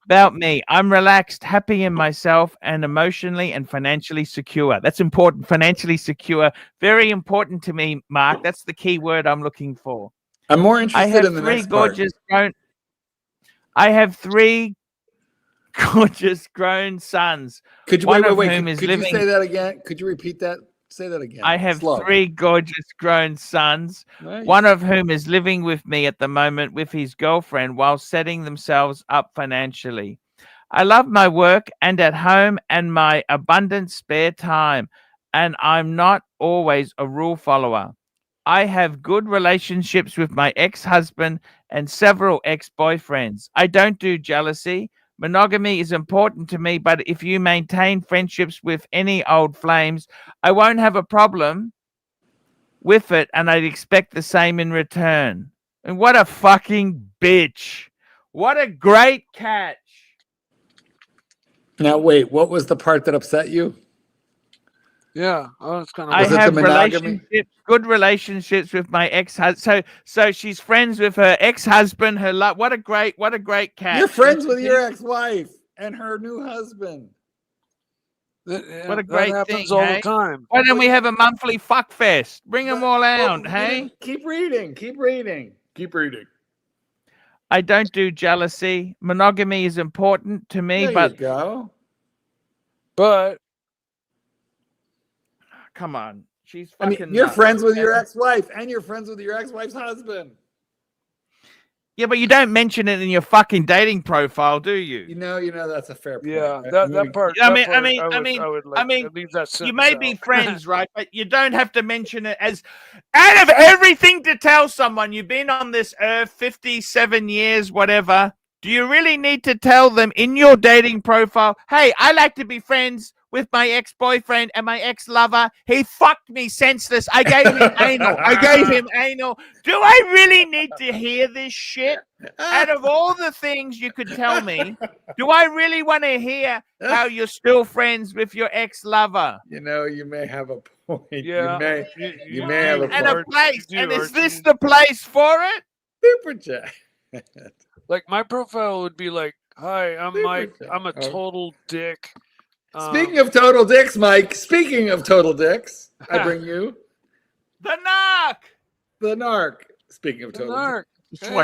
About me. I'm relaxed, happy in myself, and emotionally and financially secure. That's important. Financially secure. Very important to me, Mark. That's the key word I'm looking for. I'm more interested in the next part. I have 3 gorgeous grown sons. Could you Could you say that again? Could you repeat that? Say that again. I have 3 gorgeous grown sons, one of whom is living with me at the moment with his girlfriend while setting themselves up financially. I love my work and at home and my abundant spare time, and I'm not always a rule follower. I have good relationships with my ex-husband and several ex-boyfriends. I don't do jealousy. Monogamy is important to me, but if you maintain friendships with any old flames, I won't have a problem with it, and I'd expect the same in return. And what a fucking bitch. What a great catch. Now, wait, what was the part that upset you? Yeah, oh, it's kind of. I Was it the have monogamy? good relationships with my ex-husband. So she's friends with her ex-husband. What a great catch. You're friends with your ex-wife and her new husband. What a that great happens thing, all hey? the time. Why don't we have a monthly fuck fest? Bring them all out, hey? Keep reading. Keep reading. Keep reading. I don't do jealousy. Monogamy is important to me, There but you go. But come on, she's I fucking. mean, you're nuts, friends with okay? your ex-wife, and you're friends with your ex-wife's husband. Yeah, but you don't mention it in your fucking dating profile, do you? You know that's a fair point. yeah, I that mean, part. I that mean, part I would like mean, leave that you sentence may be out. friends, right? But you don't have to mention it as out of everything to tell someone. You've been on this earth 57 years, whatever. Do you really need to tell them in your dating profile, hey, I like to be friends with my ex-boyfriend and my ex-lover. He fucked me senseless. I gave him anal. Do I really need to hear this shit? Out of all the things you could tell me, do I really want to hear how you're still friends with your ex-lover? you may have a point. Yeah, You may have a And a point. place. You do, And is Archie. this the place for it? Super chat. Like my profile would be like, "Hi, I'm Super Mike. chat. I'm a Oh. total dick." Speaking of total dicks, Mike. Speaking of total dicks, I bring you The knock. the narc. Speaking of the total narc.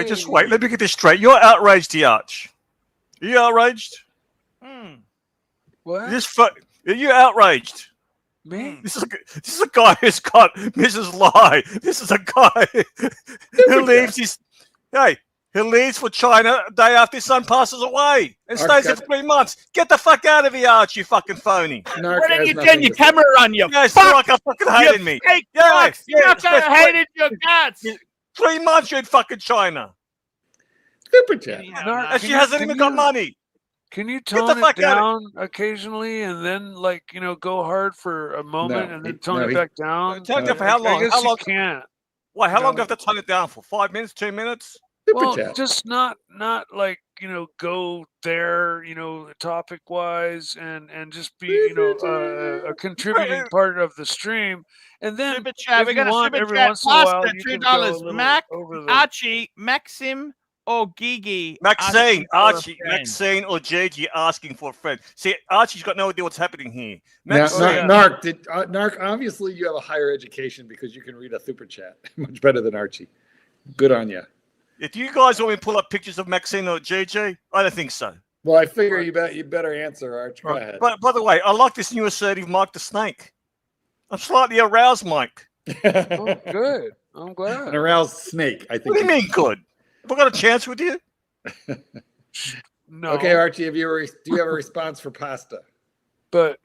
Just wait. Let me get this straight. You're outraged, Arch. Are you outraged? What? Are you outraged? Me? This is a guy who's got Mrs. Lai. This is a guy who leaves he leaves for China a day after his son passes away and stays there for 3 months. Get the fuck out of here, Arch, you fucking phony. Narc Why don't has you nothing turn your to say. camera on, you Yeah, it's fuck? like I fucking hated me. Fake Yeah, fucks. You yeah, fucking hated your guts. 3 months you're in fucking China. Super chat. Narc, And she hasn't even got money. Can you Get the tone it fuck out down occasionally and then, like, go hard for a moment and then tone it back down? Tone it down for how long? I guess How long? you can't. Why? How long do you have to tone it down for? 5 minutes? 2 minutes? Super Well, chat. just not like, go there, topic wise and just be, a contributing part of the stream. And then Super chat. if We're you going to want, super every chat. once in a while, Pasta, you can go a $2. little Mac, over the Archie, Maxim, or Gigi. Maxine, asking for a Archie, friend. Maxine or Gigi asking for a friend. See, Archie's got no idea what's happening here. Now, Maxine, Narc, obviously you have a higher education because you can read a super chat much better than Archie. Good on you. if you guys want me to pull up pictures of Maxine or Gigi, I don't think so. Well, I figure you better answer, Arch. Go ahead. But by the way, I like this new assertive Mike the Snake. I'm slightly aroused, Mike. Oh, good. I'm glad. An aroused snake, I think. What do you mean good? Have I got a chance with you? No. Okay, Archie, do you have a response for pasta? But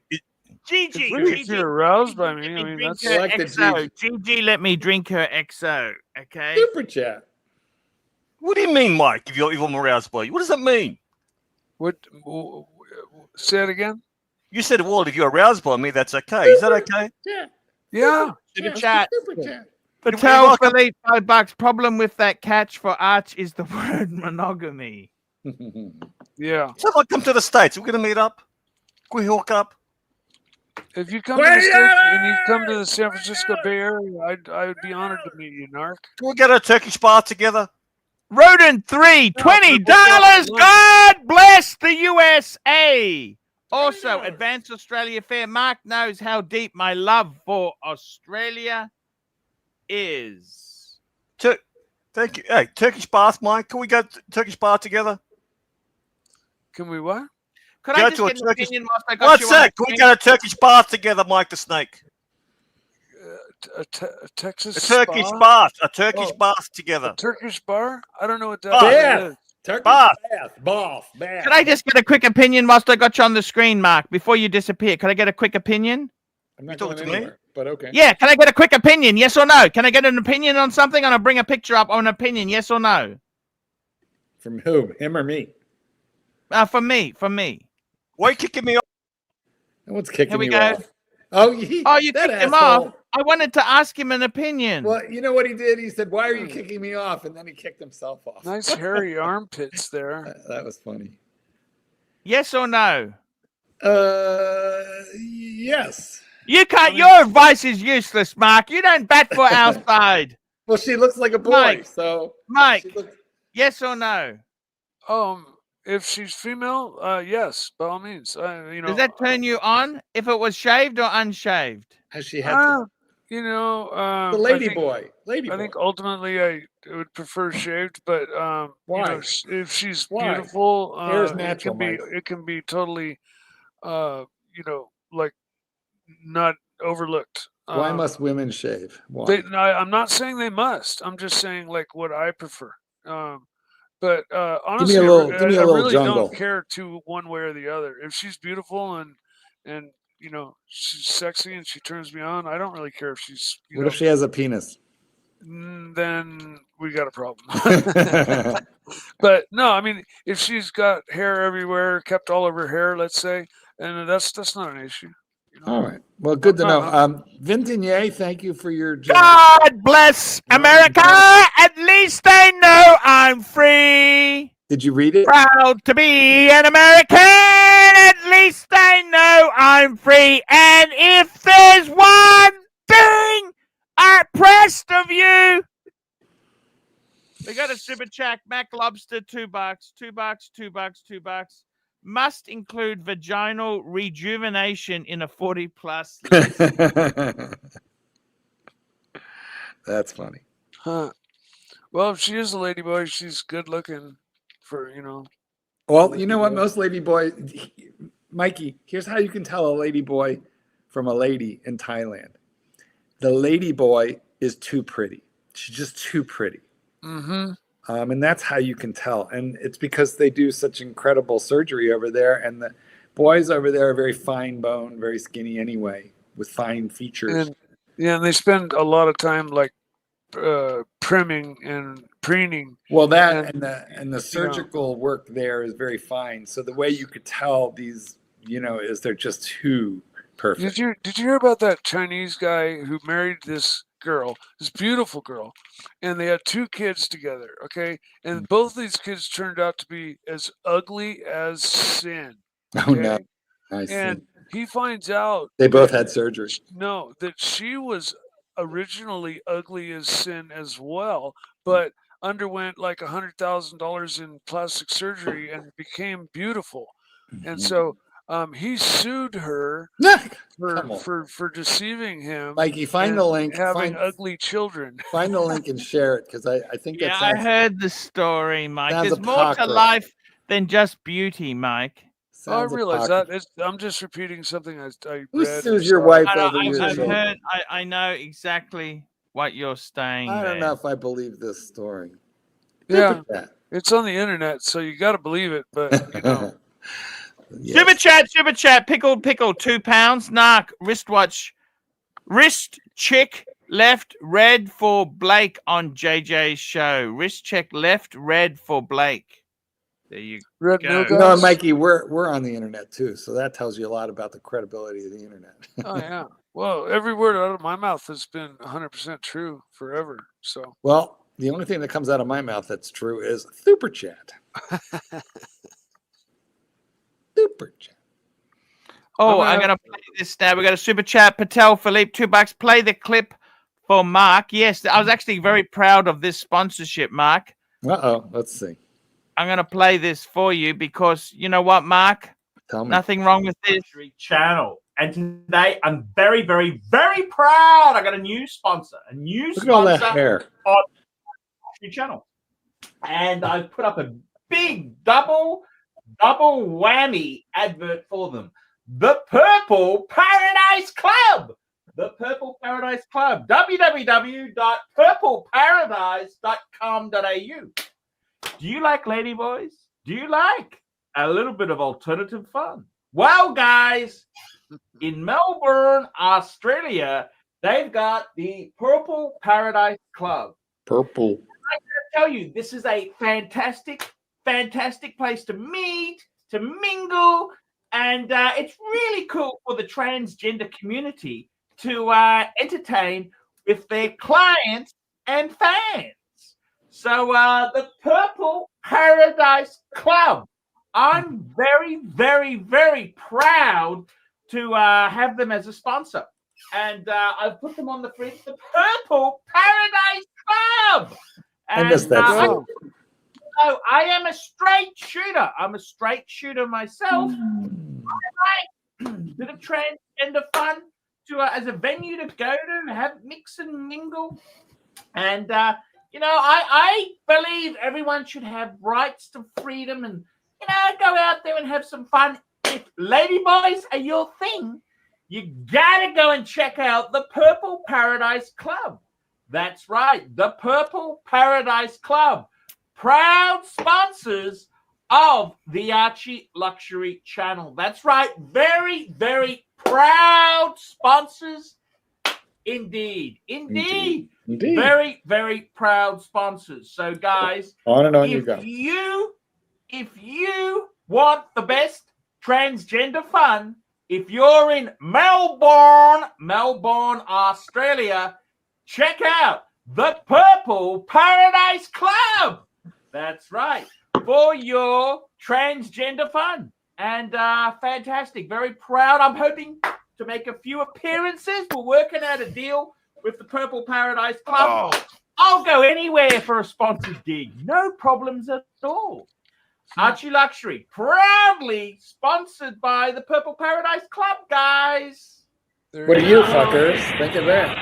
Gigi, if you're aroused by me, I mean, that's I like the XO. Gigi, let me drink her XO. Okay. Super chat. What do you mean, Mike, if I'm aroused by you? What does that mean? what. Say it again. You said, well, if you're aroused by me, that's okay. Is that okay? Yeah. Yeah. Super chat. Super chat. Patel Philippe, $5. Problem with that catch for Arch is the word monogamy. Yeah. So if I come to the States, we're going to meet up. Can we hook up? If you come to the States and you come to the San Francisco Bay Area, I would be honored to meet you, Narc. Can we get a turkey bath together? Rodent 3, $20. God bless the USA. Also, Advanced Australia Fair. Mark knows how deep my love for Australia is. Thank you. Hey, Turkish bath, Mike. Can we go Turkish bath together? Can we what? Could Go I just to a get an Turkish- opinion whilst I got One you on sec. the Can we screen? go to Turkish bath together, Mike the Snake? A Texas A Turkish spa? bath. A Turkish Oh. bath together. A Turkish bar? I don't know what that Bath. is. Turkish Bath. bath. Could I just get a quick opinion whilst I got you on the screen, Mark, before you disappear? Could I get a quick opinion? I'm not You talking going to me? anywhere, but okay. Yeah, can I get a quick opinion? Yes or no? Can I get an opinion on something? And I'll bring a picture up on an opinion. Yes or no? From whom? Him or me? For me. Why are you kicking me off? No one's kicking Here we you go. off. Oh, You that kicked him asshole. off. I wanted to ask him an opinion. Well, you know what he did? He said, "Why are you kicking me off?" And then he kicked himself off. Nice hairy armpits there. That was funny. Yes or no? Yes. You can't. Your advice is useless, Mark. You don't bat for our side. Well, she looks like a boy, Mike, so Mike, she looks... yes or no? If she's female, yes, by all means. Does that turn you on if it was shaved or unshaved? Has she had the lady boy? I think ultimately I would prefer shaved, but Why? If she's Why? beautiful, Hair is natural, Mike. it can be totally, like not overlooked. Why must women shave? Why? I'm not saying they must. I'm just saying like what I prefer. But honestly, give me a little I really jungle. don't care one way or the other. If she's beautiful and she's sexy and she turns me on, I don't really care if she's. What if she has a penis? Then we got a problem. But no, I mean, if she's got hair everywhere, kept all of her hair, let's say, and that's not an issue. All right. Well, good to know. Vintinier, thank you for your. God bless America. At least they know I'm free. Did you read it? Proud to be an American. At least they know I'm free. And if there's one thing I pressed of you, we got a super chat. Mac Lobster, $2, $2. Must include vaginal rejuvenation in a 40+ list. That's funny. Huh. Well, if she is a ladyboy, she's good looking for, Well, you know what? Most ladyboy, Mikey, here's how you can tell a ladyboy from a lady in Thailand. The ladyboy is too pretty. She's just too pretty. Mm-hmm. And that's how you can tell. And it's because they do such incredible surgery over there. And the boys over there are very fine boned, very skinny anyway, with fine features. And they spend a lot of time like primming and preening. Well, that and the surgical work there is very fine. So the way you could tell these, is they're just too perfect. Did you hear about that Chinese guy who married this girl, this beautiful girl, and they had 2 kids together, okay? And both these kids turned out to be as ugly as sin. Okay? Oh, no. I see. And he finds out they both had surgery. No, that she was originally ugly as sin as well, but underwent like $100,000 in plastic surgery and became beautiful. And so he sued her for deceiving him. Mikey, find the link. Having ugly children. Find the link and share it because I think that's. I heard the story, Mike. There's more to life than just beauty, Mike. I realize that. I'm just repeating something I read. Who sues your wife over your children? I know exactly what you're saying. I don't know if I believe this story. Yeah, it's on the internet, so you got to believe it. But Yes. Super chat, pickled pickle, £2. Narc, wristwatch, wrist check left red for Blake on JJ's show. Wrist check left red for Blake. There you go. No, Mikey, we're on the internet too, so that tells you a lot about the credibility of the internet. Oh yeah. Well, every word out of my mouth has been 100% true forever. So. Well, the only thing that comes out of my mouth that's true is super chat. Super chat. Oh, I'm going to play this now. We got a super chat. Patel Philippe, $2. Play the clip for Mark. Yes, I was actually very proud of this sponsorship, Mark. Let's see. I'm going to play this for you because you know what, Mark? Tell me. Nothing wrong with this channel. And today I'm very, very, very proud. I got a new sponsor. Look at all that hair on your channel. And I've put up a big double whammy advert for them. The Purple Paradise Club. The Purple Paradise Club. www.purpleparadise.com.au. Do you like ladyboys? Do you like a little bit of alternative fun? Well, guys, in Melbourne, Australia, they've got the Purple Paradise Club. Purple. I gotta tell you, this is a fantastic place to meet, to mingle, and it's really cool for the transgender community to entertain with their clients and fans. So the Purple Paradise Club, I'm very, very, very proud to have them as a sponsor. and I've put them on the fridge. The Purple Paradise Club. I missed that. So I am a straight shooter. I'm a straight shooter myself. I like bit of transgender fun to as a venue to go to, have mix and mingle, and you know, I believe everyone should have rights to freedom, and you know, go out there and have some fun. If ladyboys are your thing, you gotta go and check out the Purple Paradise Club. That's right, the Purple Paradise Club, proud sponsors of the Archie Luxury channel. That's right, very, very proud sponsors indeed. Very, very proud sponsors. So guys, on and on you go. If you want the best transgender fun, if you're in Melbourne, Australia, check out the Purple Paradise Club. That's right, for your transgender fun. And fantastic, very proud. I'm hoping to make a few appearances. We're working out a deal with the Purple Paradise Club. Oh. I'll go anywhere for a sponsored gig. No problems at all. Archie Luxury, proudly sponsored by the Purple Paradise Club, guys. What are you fuckers? Think of that.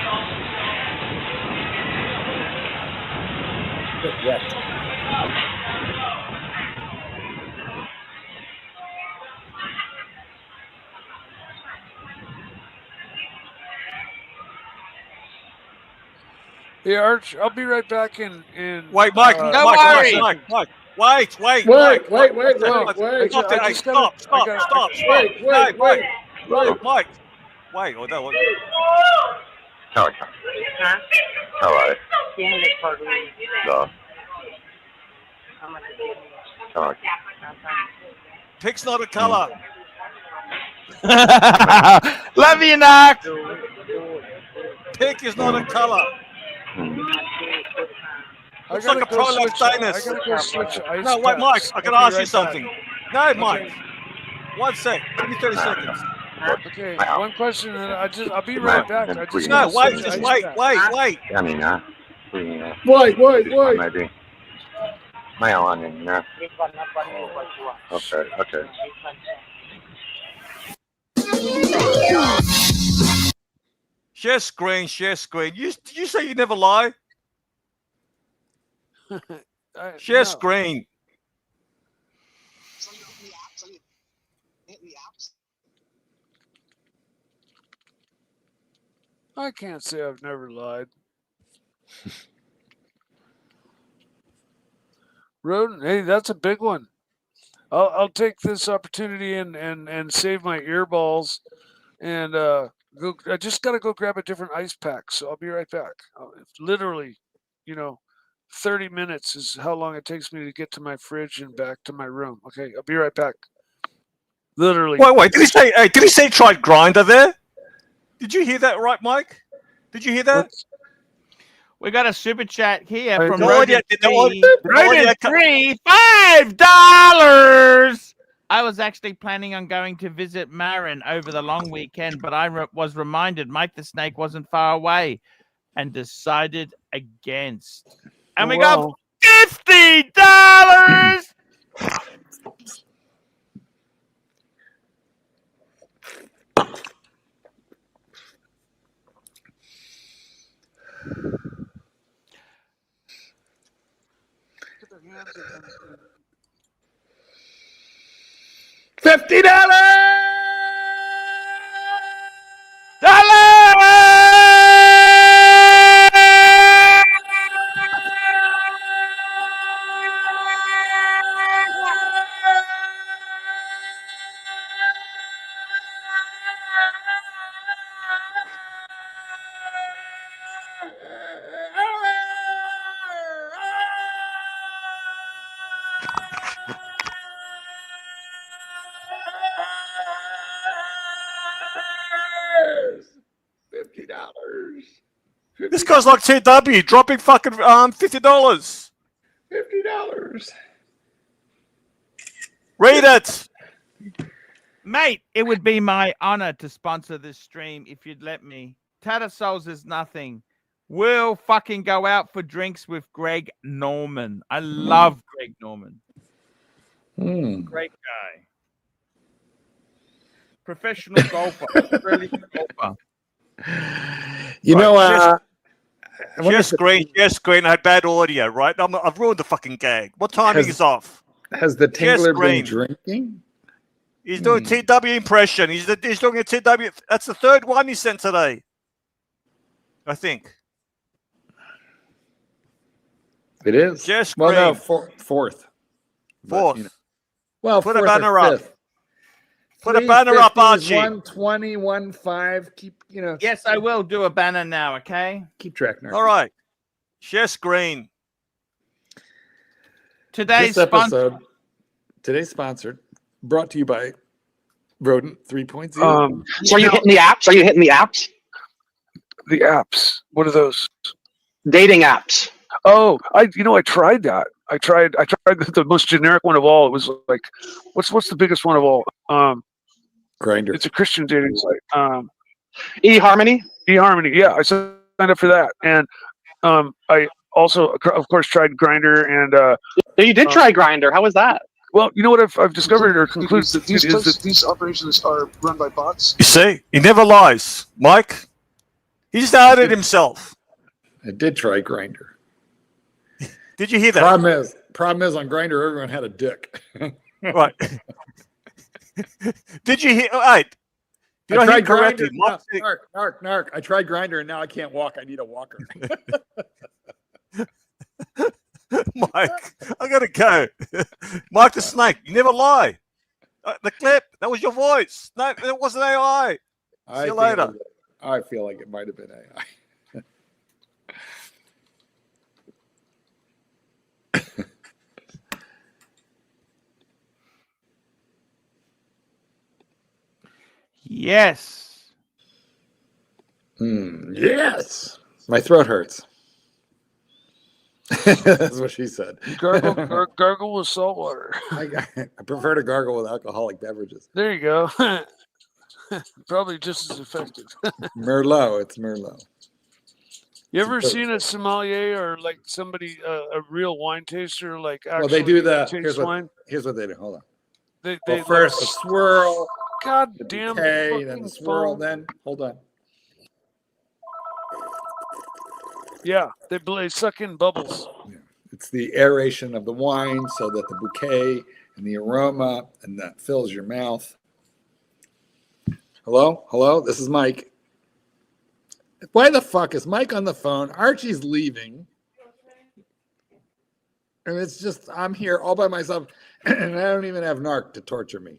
Hey, Arch, I'll be right back in Wait, Mike, Don't Mike, worry. Mike, wait. Wait. Stop, Mike. Wait, oh, no, Okay. All right. No. Okay. Pink's not a colour. Love you, Knock. Pink is not a colour. Looks like a prolapse anus. No, wait, Mike, I can ask you something. No, Mike. 1 sec. Give me 30 seconds. Okay, one question, and I'll be right back. I just No, wait. Wait. Maybe. My on. Okay. Share screen. You say you never lie? Share screen. I can't say I've never lied. Rodent, hey, that's a big one. I'll take this opportunity and save my earballs and go. I just got to go grab a different ice pack, so I'll be right back. Literally, 30 minutes is how long it takes me to get to my fridge and back to my room. Okay, I'll be right back. Literally. Wait. Did he say? Hey, did he say tried grinder there? Did you hear that right, Mike? Did you hear that? We got a super chat here from Rodent 3, $5. I was actually planning on going to visit Marin over the long weekend, but I was reminded Mike the Snake wasn't far away and decided against. And we got $50. This guy's like TW, dropping fucking $50. $50. Read it. Mate, it would be my honor to sponsor this stream if you'd let me. Tattersalls is nothing. We'll fucking go out for drinks with Greg Norman. I love Greg Norman. Great guy. Professional golfer. Really good golfer. You know, Share screen. I had bad audio, right? I've ruined the fucking gag. What timing is off? Has the Tingler been drinking? He's doing TW impression. He's doing a TW. That's the third one he sent today, I think. It is. Just well, no, fourth. But, you know. Well, put a banner up. Put a 350s, banner up, Archie. 120, 15. Keep, you know. Yes, I will do a banner now. Okay. Keep track. All right. Share screen. Today's episode. Today's sponsored. Brought to you by Rodent 3.0. So are you hitting the apps? The apps. What are those? Dating apps. Oh, I tried that. I tried the most generic one of all. It was like, what's the biggest one of all? Grindr. It's a Christian dating site. eHarmony. eHarmony. Yeah, I signed up for that, and I also, of course, tried Grindr. And you did try Grindr. How was that? Well, you know what I've discovered or concluded that these operations are run by bots. You see, he never lies, Mike. He just outed himself. I did try Grindr. Did you hear that? Problem is on Grindr, everyone had a dick. Right. Did you hear? All right. I tried Grindr. Narc. I tried Grindr and now I can't walk. I need a walker. Mike, I gotta go. Mike the Snake, you never lie. The clip, that was your voice. No, it wasn't AI. See you later. I feel like it might have been AI. Yes. Yes. My throat hurts. That's what she said. Gargle with salt water. I prefer to gargle with alcoholic beverages. There you go. Probably just as effective. Merlot. It's Merlot. You ever seen a sommelier or like somebody, a real wine taster, like actually? Well, they do the. Here's what they do. Hold on. They first the swirl. God damn. Okay, then the swirl. Then hold on. Yeah, they suck in bubbles. Yeah. It's the aeration of the wine so that the bouquet and the aroma and that fills your mouth. Hello, this is Mike. Why the fuck is Mike on the phone? Archie's leaving. And it's just, I'm here all by myself, and I don't even have Narc to torture me.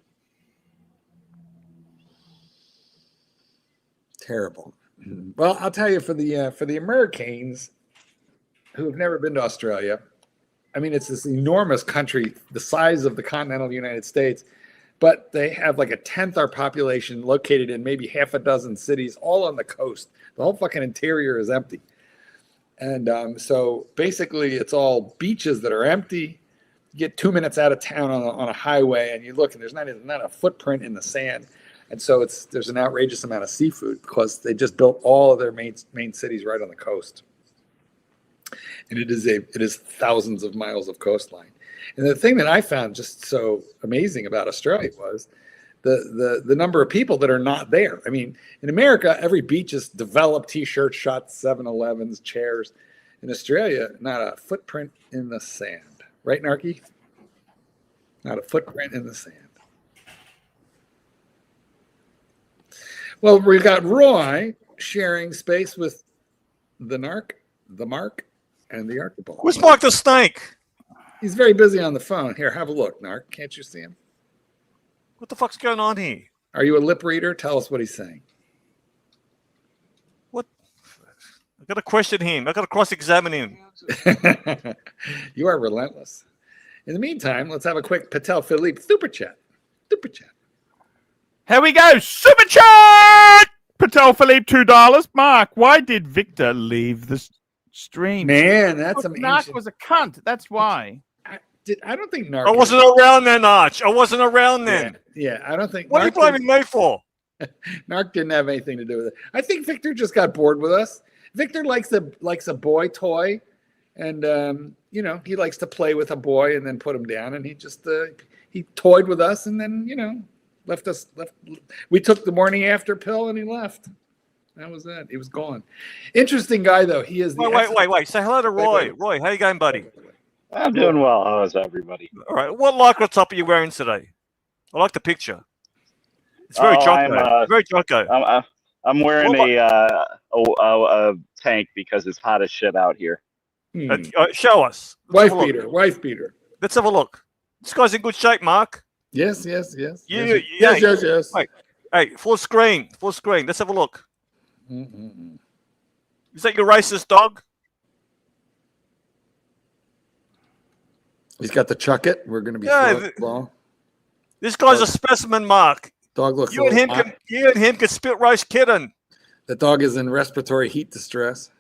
Terrible. Well, I'll tell you, for the Americans who have never been to Australia, I mean, it's this enormous country, the size of the continental United States, but they have like a tenth our population located in maybe half a dozen cities, all on the coast. The whole fucking interior is empty. And so basically it's all beaches that are empty. You get 2 minutes out of town on a highway and you look and there's not a footprint in the sand. And so there's an outrageous amount of seafood because they just built all of their main cities right on the coast. And it is thousands of miles of coastline. And the thing that I found just so amazing about Australia was the number of people that are not there. I mean, in America, every beach is developed, T-shirts, shots, 7-Elevens, chairs. In Australia, not a footprint in the sand. Right, Narky? Not a footprint in the sand. Well, we've got Roy sharing space with the Narc, the Mark, and the Archibald. Where's Mark the Snake? He's very busy on the phone. Here, have a look, Narc. Can't you see him? What the fuck's going on here? Are you a lip reader? Tell us what he's saying. What? I got to question him. I got to cross-examine him. You are relentless. In the meantime, let's have a quick Patel Philippe super chat. Super chat. Here we go. Super chat. Patel Philippe, $2. Mark, why did Victor leave the stream? Man, that's some Mark ancient... was a cunt. That's why. I don't think Narc. I wasn't around then, Arch. I wasn't around then. Yeah, I don't think. What are you blaming me for? Narc didn't have anything to do with it. I think Victor just got bored with us. Victor likes a boy toy, and you know, he likes to play with a boy and then put him down, and he just he toyed with us, and then, you know, left. We took the morning after pill, and he left. That was it. He was gone. Interesting guy, though. He is. Wait. Say hello to Roy. Roy, how you going, buddy? I'm doing well. How's everybody? All right. What lycra top are you wearing today? I like the picture. It's very Jocko. Very Jocko. I'm wearing a tank because it's hot as shit out here. Show us. Wife beater. Let's have a look. This guy's in good shape, Mark. Yes. Yes. Hey, full screen. Let's have a look. Is that your racist dog? He's got the chuck it. We're going to be ball. This guy's a specimen, Mark. Dog looks. You and him can spit roast kitten. The dog is in respiratory heat distress.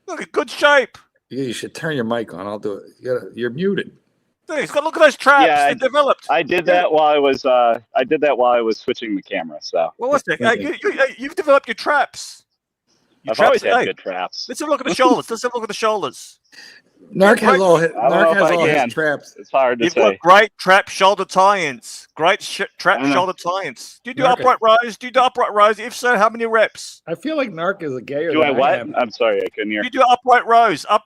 Look at good shape. Yeah, you should turn your mic on. I'll do it. You're muted. He's got look at those traps. Yeah, they developed. I did that while I was switching the camera. So. Well, what's that? You've developed your traps. I've always had good traps. Let's have a look at the shoulders. Narc has all his traps. It's hard to say. You've got great trap shoulder tie-ins. Trap shoulder tie-ins. Do you do upright rows? If so, how many reps? I feel like Narc is a gayer. Do I what? I'm sorry, I couldn't hear. You do upright rows. If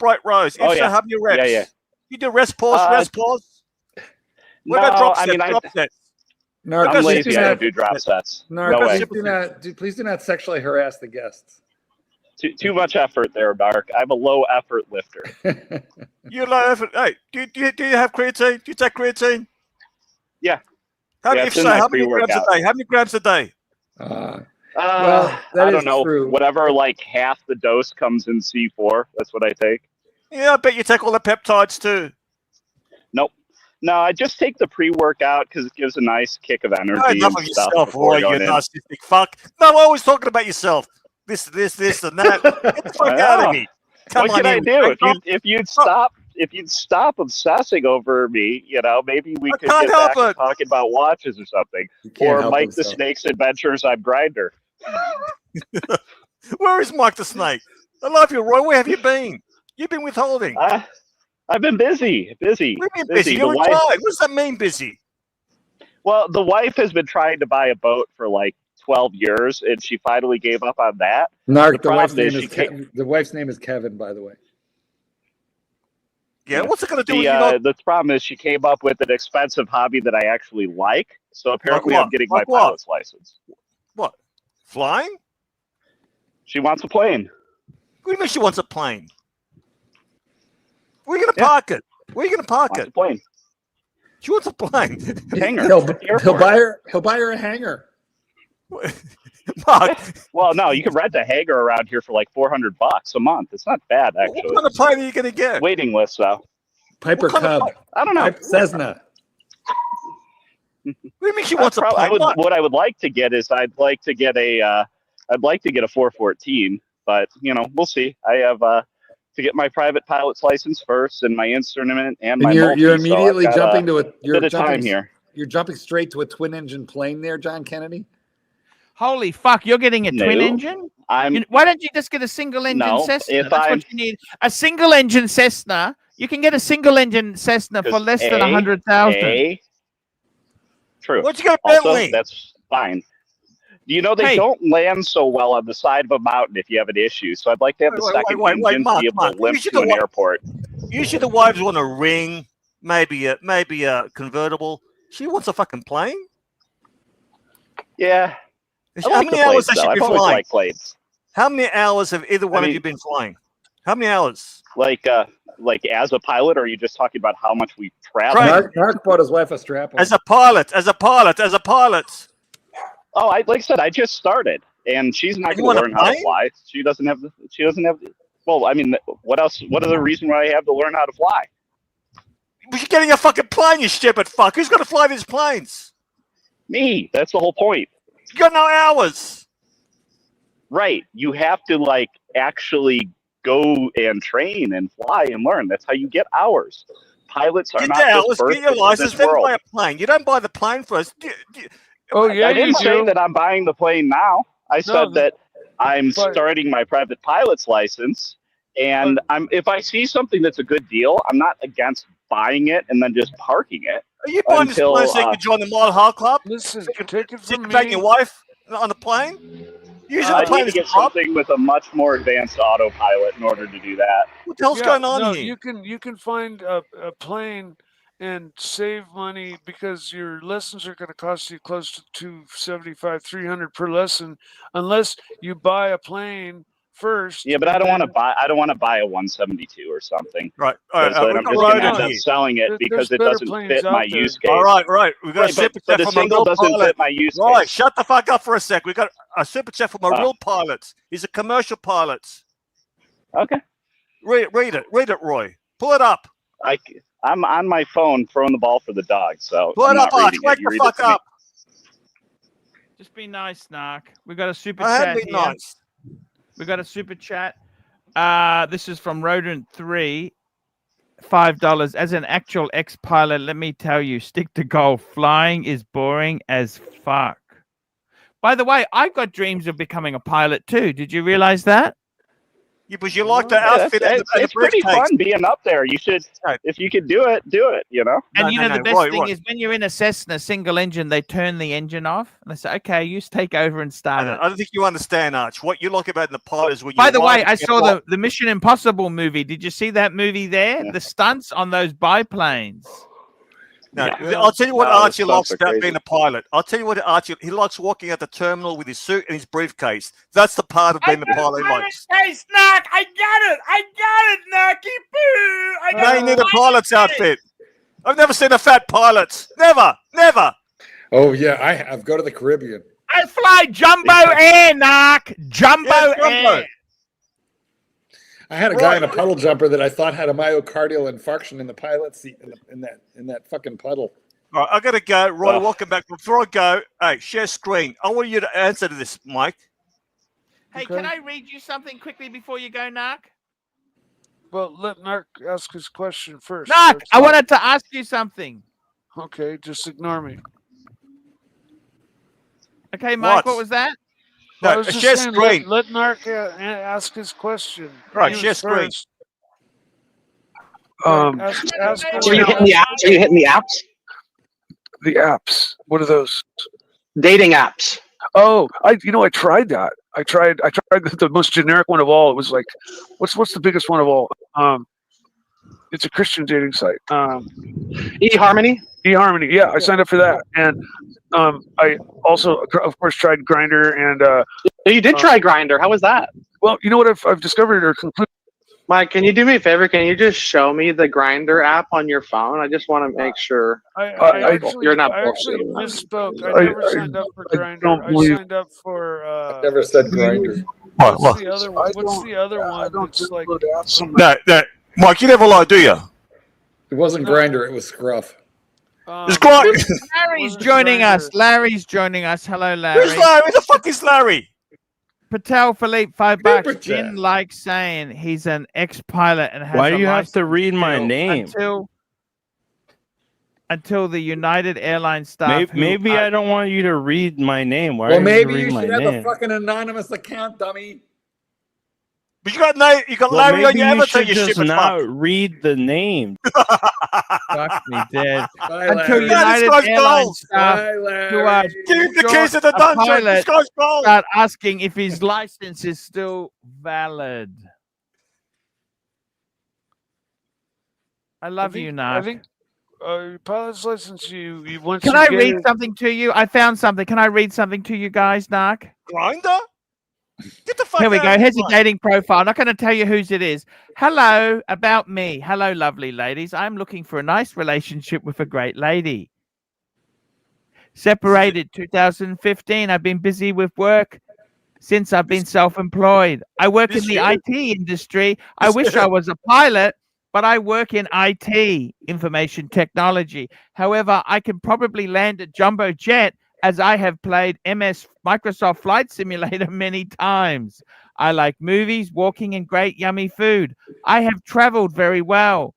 so, how many reps? Yeah. You do rest pause. What about drop sets? Drop sets? Narc, I'm lazy. I don't do drop sets. Narc, please do not sexually harass the guests. Too much effort there, Mark. I'm a low effort lifter. You're low effort. Hey, do you have creatine? Do you take creatine? Yeah. How many grams a day? Well, I don't know. True. Whatever, like half the dose comes in C4. That's what I take. Yeah, I bet you take all the peptides too. Nope. No, I just take the pre-workout because it gives a nice kick of energy. Enough of yourself, Roy, you narcissistic fuck. No, I'm always talking about yourself. This, and that. Get the fuck out of me. What can I do? If you'd stop obsessing over me, you know, maybe we could get back to talking about watches or something. Or Mike the Snake's Adventures on Grindr. Where is Mike the Snake? I love you, Roy. Where have you been? You've been withholding. I've been busy. What do you mean busy? You're retired. What does that mean, busy? Well, the wife has been trying to buy a boat for like 12 years, and she finally gave up on that. Narc, the wife's name is Kevin, by the way. Yeah, what's it going to do with you? The problem is she came up with an expensive hobby that I actually like, so apparently I'm getting my pilot's license. What? Flying? She wants a plane. What do you mean she wants a plane? Where are you going to park it? Where are you going to park it? A plane. She wants a plane. Hangar. He'll buy her a hangar. Mark. Well, no, you can rent a hangar around here for like $400 a month. It's not bad, actually. What kind of plane are you going to get? Waiting list, though. Piper Cub. I don't know. Cessna. What do you mean she wants a plane? What I would like to get is I'd like to get a 414, but you know, we'll see. I have to get my private pilot's license first, and my instrument, and my. You're immediately jumping to it. You're jumping time here. You're jumping straight to a twin engine plane there, John Kennedy. Holy fuck! You're getting a twin engine? Why don't you just get a single engine Cessna? That's what you need. A single engine Cessna. You can get a single engine Cessna for less than 100,000. True. What'd you get a Bentley? That's fine. You know, they don't land so well on the side of a mountain if you have an issue. So I'd like to have the second engine to be able to limp to an airport. Usually the wives want a ring, maybe a convertible. She wants a fucking plane? Yeah. How many hours has she been flying? Liked planes. How many hours have either one of you been flying? How many hours? Like as a pilot, or are you just talking about how much we travel? Mark bought his wife a strap on. As a pilot. Oh, like I said, I just started, and she's not going to learn how to fly. She doesn't have. Well, I mean, what else? What other reason why I have to learn how to fly? You're getting a fucking plane, you stupid fuck. Who's going to fly these planes? Me. That's the whole point. You got no hours. Right. You have to actually go and train and fly and learn. That's how you get hours. Pilots are Get not the just hours, birthed get your into license, this then world. buy a plane. You don't buy the plane first. Oh yeah, I you didn't say do. that I'm buying the plane now. I said that I'm starting my private pilot's license, and if I see something that's a good deal, I'm not against buying it and then just parking it. Are you buying this plane so you can join the Mile High Club? Listen, so you take it so you from can take me. your wife on the plane? Using the I plane need to as get a prop? something with a much more advanced autopilot in order to do that. What the hell's going on here? You can find a plane and save money because your lessons are going to cost you close to $275, $300 per lesson, unless you buy a plane first. Yeah, but I don't want to buy. I don't want to buy a 172 or something. Right. Because then I'm just going to end up selling it because it doesn't fit my use case. All right. We've got a super chat but a from a single real doesn't pilot. fit my use Right, case. shut the fuck up for a sec. We've got a super chat from a real pilot. He's a commercial pilot. Okay. Read it, Roy. Pull it up. I'm on my phone throwing the ball for the dog, so Pull I'm it up, not Arch. reading Wake it. You the read it fuck to me. up. Just be nice, Narc. We got a super I am chat being here. nice. We got a super chat. This is from Rodent3. $5. As an actual ex-pilot, let me tell you, stick to goal. Flying is boring as fuck. By the way, I've got dreams of becoming a pilot too. Did you realize that? Yeah, but you like the outfit and the It's pretty briefcase. fun being up there. You should, if you could do it, do it. You know. And the best thing is when you're in a Cessna single engine, they turn the engine off and they say, "Okay, you take over and start it." I don't think you understand, Arch. What you like about the pilot is when you. By the way, I saw the Mission Impossible movie. Did you see that movie there? Yeah. The stunts on those biplanes. No, I'll tell you what Archie likes about being a pilot. I'll tell you what he likes walking out the terminal with his suit and his briefcase. That's the part of being the pilot he likes. Hey, Snack, I got it, Nacky. Now you need a pilot's outfit. I've never seen a fat pilot. Never. Oh yeah, I have. Go to the Caribbean. I fly jumbo air, Narc. Jumbo air. I had a guy in a puddle jumper that I thought had a myocardial infarction in the pilot seat in that fucking puddle. All right, I gotta go. Roy, welcome back. Before I go, hey, share screen. I want you to answer to this, Mike. Hey, can I read you something quickly before you go, Narc? Well, let Narc ask his question first. Narc, I wanted to ask you something. Okay, just ignore me. Okay, Mike, what was that? No, I was just saying, let Narc ask his question. Right, share screen. Are you hitting the apps? Are you hitting the apps? The apps. What are those? Dating apps. Oh, I tried that. I tried the most generic one of all. It was like, what's the biggest one of all? It's a Christian dating site. eHarmony. eHarmony. Yeah, I signed up for that, and I also, of course, tried Grindr. And you did try Grindr. How was that? Well, you know what I've discovered or concluded. Mike, can you do me a favor? Can you just show me the Grindr app on your phone? I just want to make sure you're not actually misspoke. I never signed up for Grindr. I signed up for. I never said Grindr. What's the other one? What's the other one? It's like No, Mike, you never lie, do you? It wasn't Grindr. It was Scruff. It's Grindr. Larry's joining us. Larry's joining us. Hello, Larry. Who's Larry? Who the fuck is Larry? Patel Philippe, $5. Jin likes saying he's an ex-pilot and has. Why do you have to read my name? Until the United Airlines staff. Maybe I don't want you to read my name. Why Well, are maybe you you read should my have name? a fucking anonymous account, dummy. But you got Larry on your avatar. You should just not read the name. Fuck me dead. Until United Airlines staff who are give the keys to the dungeon. This guy's gold. Start asking if his license is still valid. I love you, Narc. I think pilot's license. You want. Can I read something to you? I found something. Can I read something to you guys, Narc? Grindr? Get the fuck Here we out go. of Here's here. a dating profile. I'm not going to tell you whose it is. Hello, about me. Hello, lovely ladies. I'm looking for a nice relationship with a great lady. Separated 2015. I've been busy with work since I've been self-employed. I work in the IT industry. I wish I was a pilot, but I work in IT, information technology. However, I can probably land a jumbo jet as I have played Microsoft Flight Simulator many times. I like movies, walking, and great yummy food. I have traveled very well.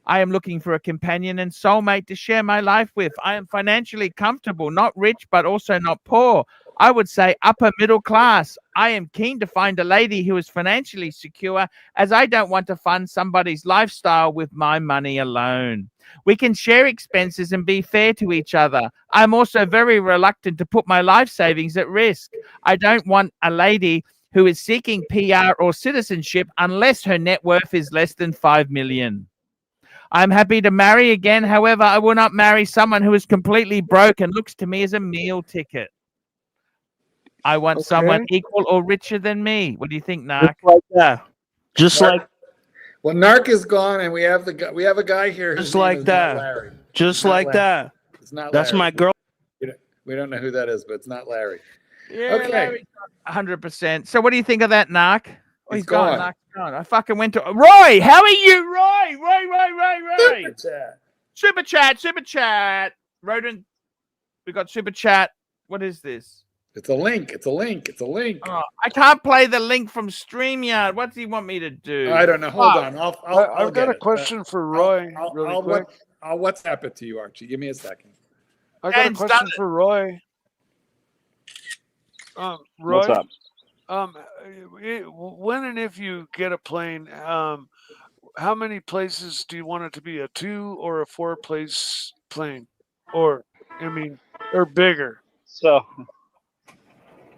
I am looking for a companion and soulmate to share my life with. I am financially comfortable, not rich, but also not poor. I would say upper middle class. I am keen to find a lady who is financially secure, as I don't want to fund somebody's lifestyle with my money alone. We can share expenses and be fair to each other. I'm also very reluctant to put my life savings at risk. I don't want a lady who is seeking PR or citizenship unless her net worth is less than 5 million. I'm happy to marry again. However, I will not marry someone who is completely broke and looks to me as a meal ticket. I want someone equal or richer than me. What do you think, Narc? Just like that. Just like. Well, Narc is gone, and we have a guy here. Just like that. Just like that. It's not. That's Larry. my girl. We don't know who that is, but it's not Larry. Yeah, Okay. 100%. So, what do you think of that, Narc? Oh, he's gone. Narc's gone. I fucking went to Roy. How are you, Roy? Roy. Super chat. Rodent. We got super chat. What is this? It's a link. Oh, I can't play the link from StreamYard. What does he want me to do? I don't know. Hold on. I've got a question for Roy. Really quick. I'll WhatsApp it to you, Archie. Give me a second. I got a question for Roy. Roy, what's up? When and if you get a plane, how many places do you want it to be? A 2 or a 4 place plane, or bigger? So,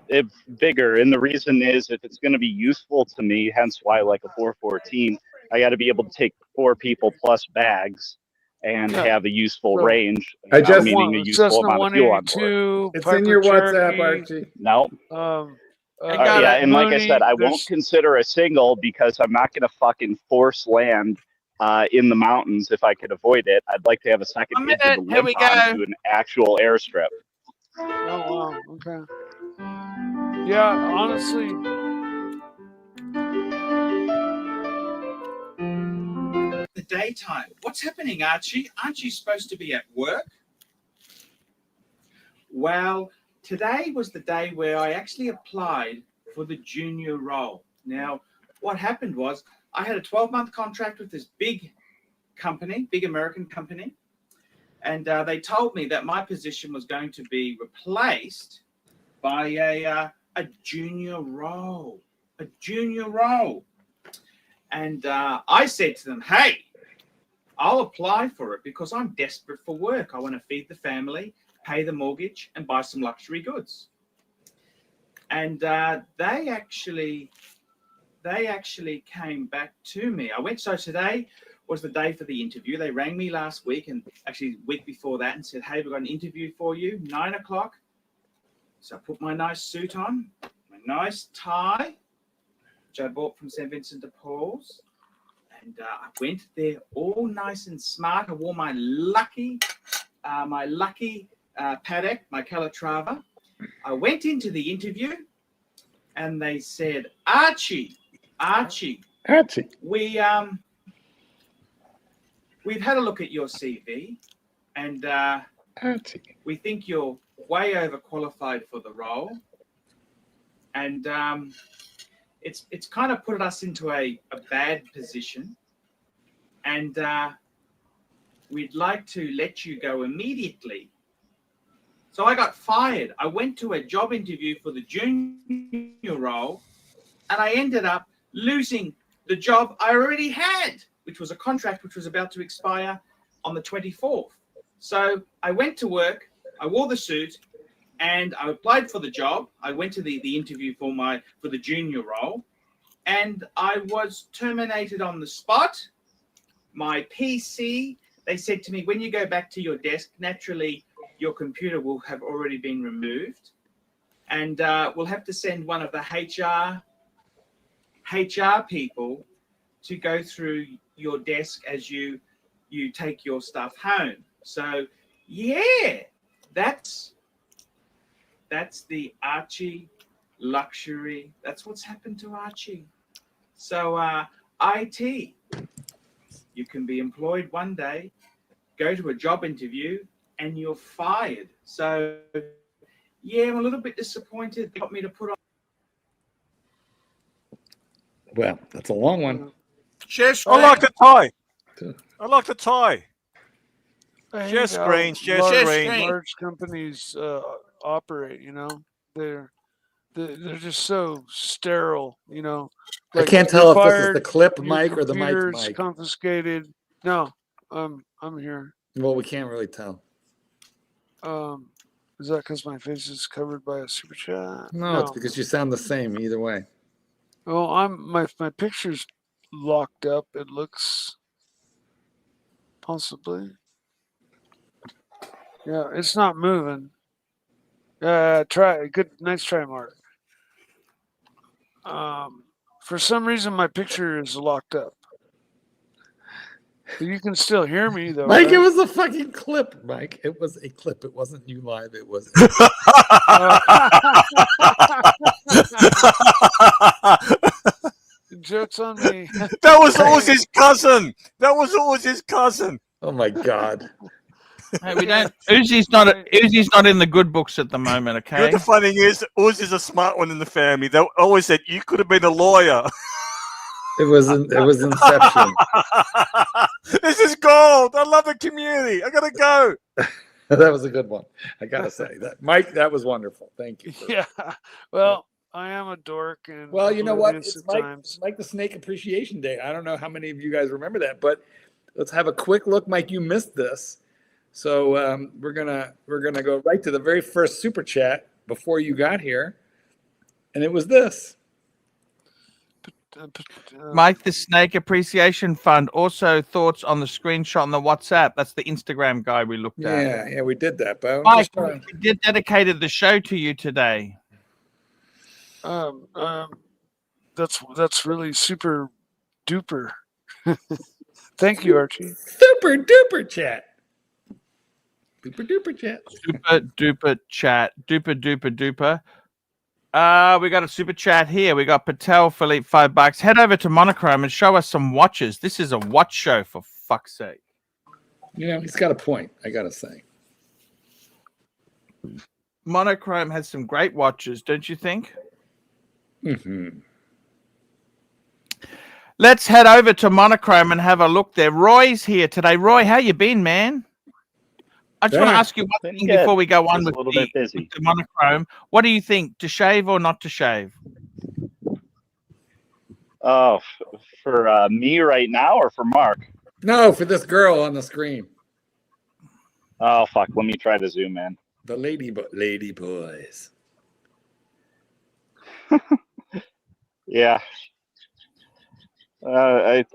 it's bigger, and the reason is if it's going to be useful to me, hence why like a 414, I got to be able to take 4 people plus bags and have a useful range. Meaning a useful amount of fuel on board. It's in your WhatsApp, Archie. No. And like I said, I won't consider a single because I'm not going to fucking force land in the mountains if I could avoid it. I'd like to have a second to an actual airstrip. Oh wow, okay. Yeah, honestly. The daytime. What's happening, Archie? Aren't you supposed to be at work? Well, today was the day where I actually applied for the junior role. Now, what happened was I had a 12-month contract with this big company, big American company, and they told me that my position was going to be replaced by a junior role. And I said to them, hey, I'll apply for it because I'm desperate for work. I want to feed the family, pay the mortgage, and buy some luxury goods. And they actually came back to me. So today was the day for the interview. They rang me last week, and actually the week before that, and said, hey, we've got an interview for you, 9 o'clock. So I put my nice suit on, my nice tie, which I bought from St. Vincent de Paul's. And I went there all nice and smart. I wore my lucky paddock, my Calatrava. I went into the interview, and they said, Archie, we've had a look at your CV, and we think you're way overqualified for the role. And it's kind of put us into a bad position, and we'd like to let you go immediately. So I got fired. I went to a job interview for the junior role, and I ended up losing the job I already had, which was a contract which was about to expire on the 24th. So I went to work, I wore the suit, and I applied for the job. I went to the interview for the junior role, and I was terminated on the spot. My PC, they said to me, when you go back to your desk, naturally your computer will have already been removed, and we'll have to send one of the HR people to go through your desk as you take your stuff home. So yeah, that's the Archie luxury. That's what's happened to Archie. So IT, you can be employed one day, go to a job interview, and you're fired So, yeah, I'm a little bit disappointed. They got me to put on. Well, that's a long one. Share I like the tie. I like the tie. I Share hate screen, how share screen. large companies operate. You know, they're just so sterile. You know, I like can't you're tell if this is fired, the clip your mic or the mic computer's mic. confiscated. No, I'm here. Well, we can't really tell. Is that because my face is covered by a super chat? No, it's because you sound the same either way. Well, my picture's locked up. It looks possibly. Yeah, it's not moving. Nice try, Mark. For some reason my picture is locked up. But you can still hear me though, Mike, right? it was a fucking clip, Mike. It was a clip. It wasn't you live. It was. Joke's on me. That was always his cousin. That was always his cousin. Oh my god. Hey, we don't. Uzi's not in the good books at the moment. You know Okay. what the funny thing is? Uzi's a smart one in the family. They always said you could have been a lawyer. It was Inception. This is gold. I love the community. I gotta go. That was a good one. I gotta say that, Mike. That was wonderful. Thank you. Yeah. Well, I am a dork, and Well, you know what? oblivious It's at Mike, times. it's Mike the Snake Appreciation Day. I don't know how many of you guys remember that, but let's have a quick look. Mike, you missed this, so we're gonna go right to the very first super chat before you got here, and it was this. Mike the Snake Appreciation Fund. Also, thoughts on the screenshot on the WhatsApp. That's the Instagram guy we looked at. Yeah, we did that. But Mike, we did dedicated the show to you today. That's really super duper. Thank you, Archie. Super duper chat. Super duper chat. Super duper chat. Duper duper duper. We got a super chat here. We got Patel Philippe, $5. Head over to Monochrome and show us some watches. This is a watch show, for fuck's sake. You know, he's got a point, I gotta say. Monochrome has some great watches, don't you think? Mm-hmm. Let's head over to Monochrome and have a look there. Roy's here today. Roy, how you been, man? I just want to ask you one thing before we go on with the Monochrome. What do you think, to shave or not to shave? Oh, for me right now or for Mark? No, for this girl on the screen. Oh, fuck. Let me try to zoom in. The lady boys. Yeah. I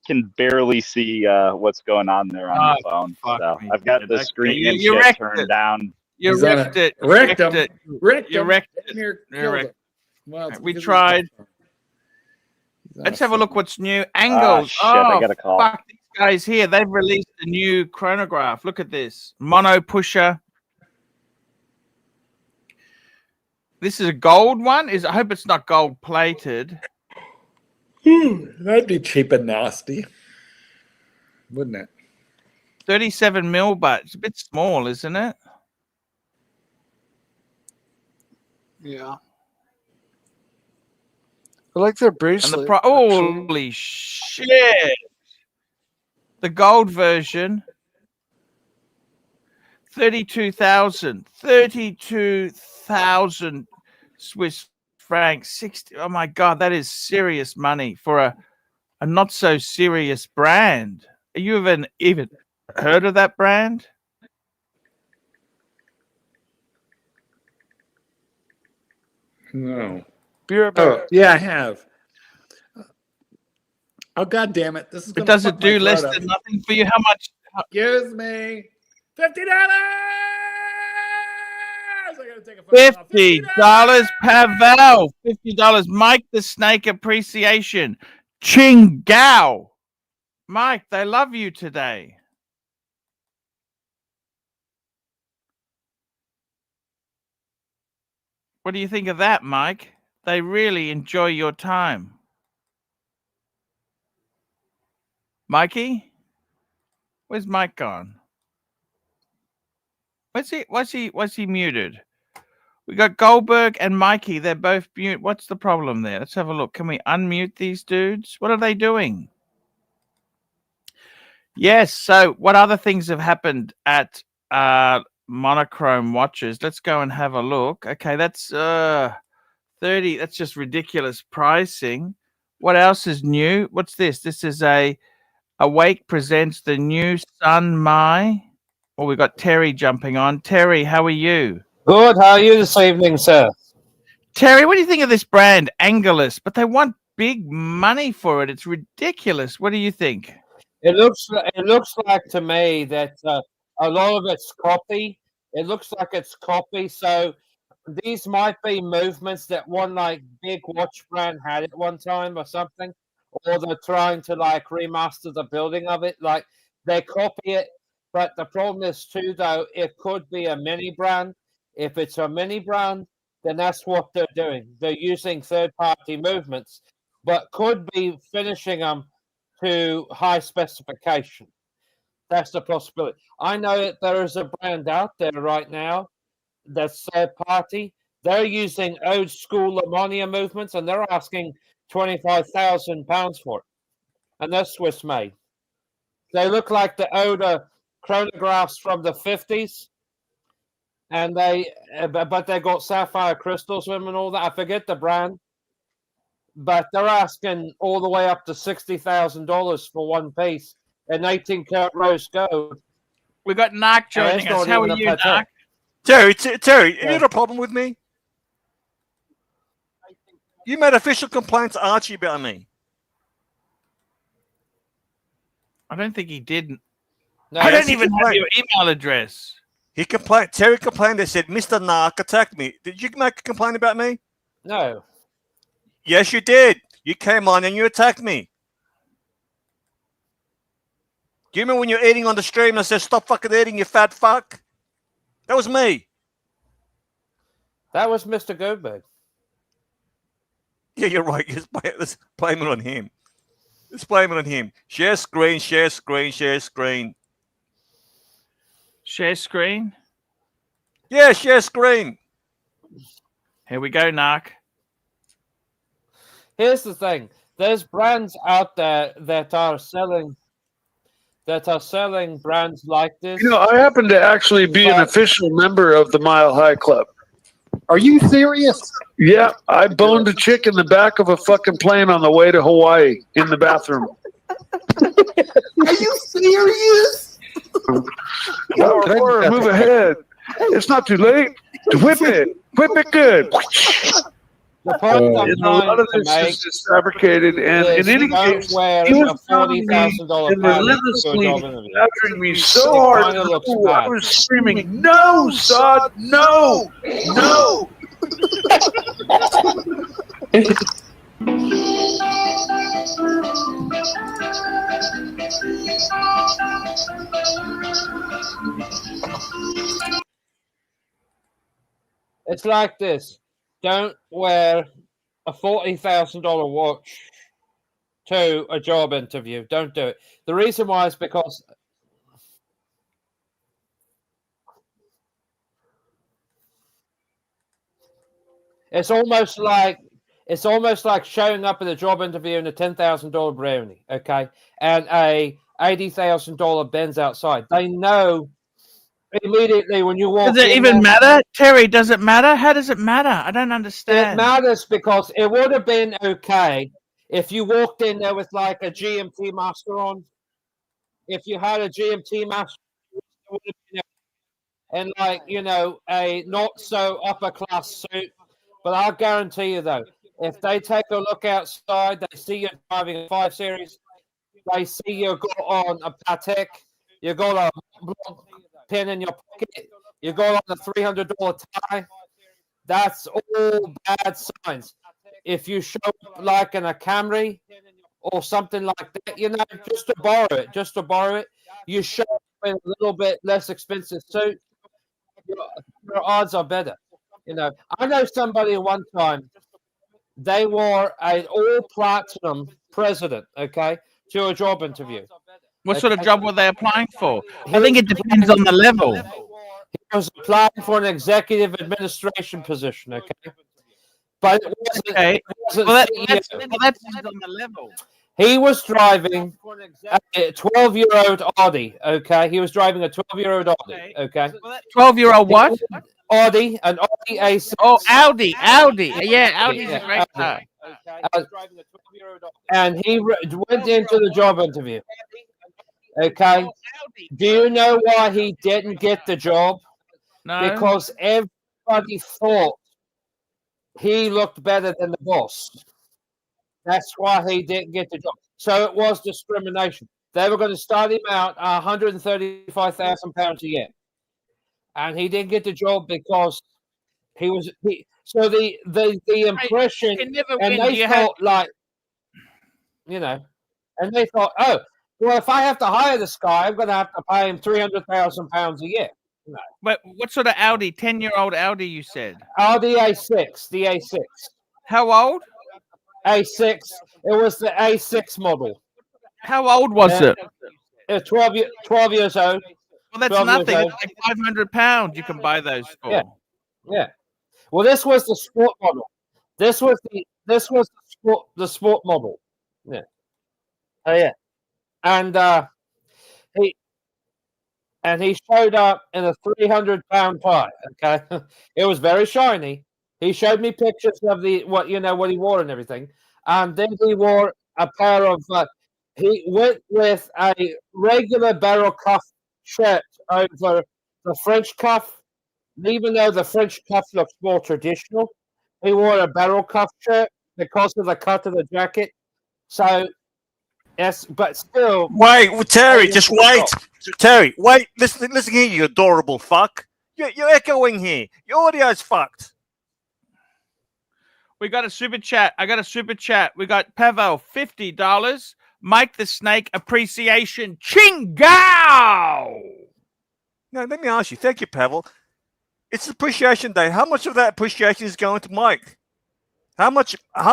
can barely see what's going on there on the phone. So I've got the screen and shit turned down. You wrecked it. Wrecked him. You wrecked it. Well, we tried. Let's have a look what's new. Oh, Angles. shit, I got a call. Fuck, these guys here. They've released a new chronograph. Look at this. Mono pusher. This is a gold one. I hope it's not gold plated. That'd be cheap and nasty, wouldn't it? 37 mil, but it's a bit small, isn't it? Yeah. I like their bracelet. And holy shit! The gold version, 32,000. 32,000 Swiss francs. 60. Oh my god, that is serious money for a not so serious brand. Are you even heard of that brand? No. Be right back. Oh, yeah, I have. Oh, god damn it! This is. But does it do less than nothing for you? How much? Excuse me. $50. $50, Pavel. $50. Mike the Snake Appreciation. Ching Gao. Mike, they love you today. What do you think of that, Mike? They really enjoy your time. Mikey? Where's Mike gone? What's he muted? We got Goldberg and Mikey. They're both mute. What's the problem there? Let's have a look. Can we unmute these dudes? What are they doing? Yes. So what other things have happened at Monochrome watches? Let's go and have a look. Okay, that's 30. That's just ridiculous pricing. What else is new? What's this? This is Awake presents the new Sun Mai. Oh, we got Terry jumping on. Terry, how are you? Good. How are you this evening, sir? Terry, what do you think of this brand, Angelus? But they want big money for it. It's ridiculous. What do you think? It looks like to me that a lot of it's copy. It looks like it's copy. So these might be movements that one like big watch brand had at one time or something, or they're trying to like remaster the building of it. Like they copy it, but the problem is too though it could be a mini brand. If it's a mini brand, then that's what they're doing. They're using third-party movements, but could be finishing them to high specification. That's the possibility. I know that there is a brand out there right now that's third-party. They're using old-school Lamonia movements, and they're asking £25,000 for it. And they're Swiss-made. They look like the older chronographs from the 50s. And but they got sapphire crystals with them and all that. I forget the brand, but they're asking all the way up to $60,000 for one piece, and 18-karat rose gold. We got Narc joining us. How are you, Narc? Terry, you got a problem with me? You made official complaints to Archie about me. I don't think he did. No, I don't even have your email address. He complained. Terry complained. They said, "Mr. Narc attacked me." Did you make a complaint about me? No. Yes, you did. You came on and you attacked me. Do you remember when you're eating on the stream and I said, "Stop fucking eating, you fat fuck"? That was me. That was Mr. Goldberg. Yeah, you're right. Let's blame it on him. Let's blame it on him. Share screen, share screen, share screen. Share screen? Yeah, share screen. Here we go, Narc. Here's the thing. There's brands out there that are selling brands like this. You know, I happen to actually be an official member of the Mile High Club. Are you serious? Yeah, I boned a chick in the back of a fucking plane on the way to Hawaii in the bathroom. Are you serious? Or move ahead. It's not too late. Whip it. Whip it good. The point I'm And a lot of trying to this make is just fabricated. And is in any don't case, wear he was a $40,000 and relentlessly badgering me so It hard. kinda looks I bad. was screaming, "No, Sod, no, no!" It's like this. Don't wear a $40,000 watch to a job interview. Don't do it. The reason why is because it's almost like showing up at a job interview in a $10,000 brownie, okay, and a $80,000 Benz outside. They know immediately when you walk. Does it even matter, Terry? Does it matter? How does it matter? I don't It understand. matters because it would have been okay if you walked in there with like a GMT master on. If you had a GMT master, it would have been and like a not so upper class suit. But I'll guarantee you though, if they take a look outside, they see you driving a 5 Series, they see you got on a Patek, you got a pin in your pocket, you got on a $300 tie. That's all bad signs. If you show up like in a Camry or something like that, just to borrow it, you show up in a little bit less expensive suit, your odds are better. I know somebody one time, they wore an all platinum president, okay, to a job interview. What sort of job were they applying for? I think it depends on the level. He was applying for an executive administration position. Okay, but it wasn't. Okay. It wasn't Well, CEO. that's on the level. He was driving a 12-year-old Audi. Okay, he was driving a 12-year-old Audi. Okay, 12-year-old what? Audi, an Audi A6. Oh, Audi. Yeah, Audi's a great car. And he went into the job interview. Okay, do you know why he didn't get the job? No. Because everybody thought he looked better than the boss. That's why he didn't get the job. So it was discrimination. They were going to start him out £135,000 a year, and he didn't get the job because he was. So the impression, and they thought and they thought, oh, well, if I have to hire this guy, I'm going to have to pay him £300,000 a year. No. But what sort of Audi? 10-year-old Audi, you said? Audi A6, the A6. How old? A6. It was the A6 model. How old was it? 12 years old. Well, that's nothing. It's like £500 you can buy those for. Yeah. Well, this was the sport model. This was the sport model. Yeah. Oh yeah. And he showed up in a 300-pound car. Okay, it was very shiny. He showed me pictures of what he wore and everything. And then he wore a pair of. He went with a regular barrel cuff shirt over the French cuff. Even though the French cuff looks more traditional, he wore a barrel cuff shirt because of the cut of the jacket. So, yes, but still. Wait, Terry, just wait. Terry, wait. Listen here, you adorable fuck. You're echoing here. Your audio's fucked. We got a super chat. I got a super chat. We got Pavel, $50. Mike the Snake Appreciation Chingao. No, let me ask you. Thank you, Pavel. It's Appreciation Day. How much of that appreciation is going to Mike? How much? I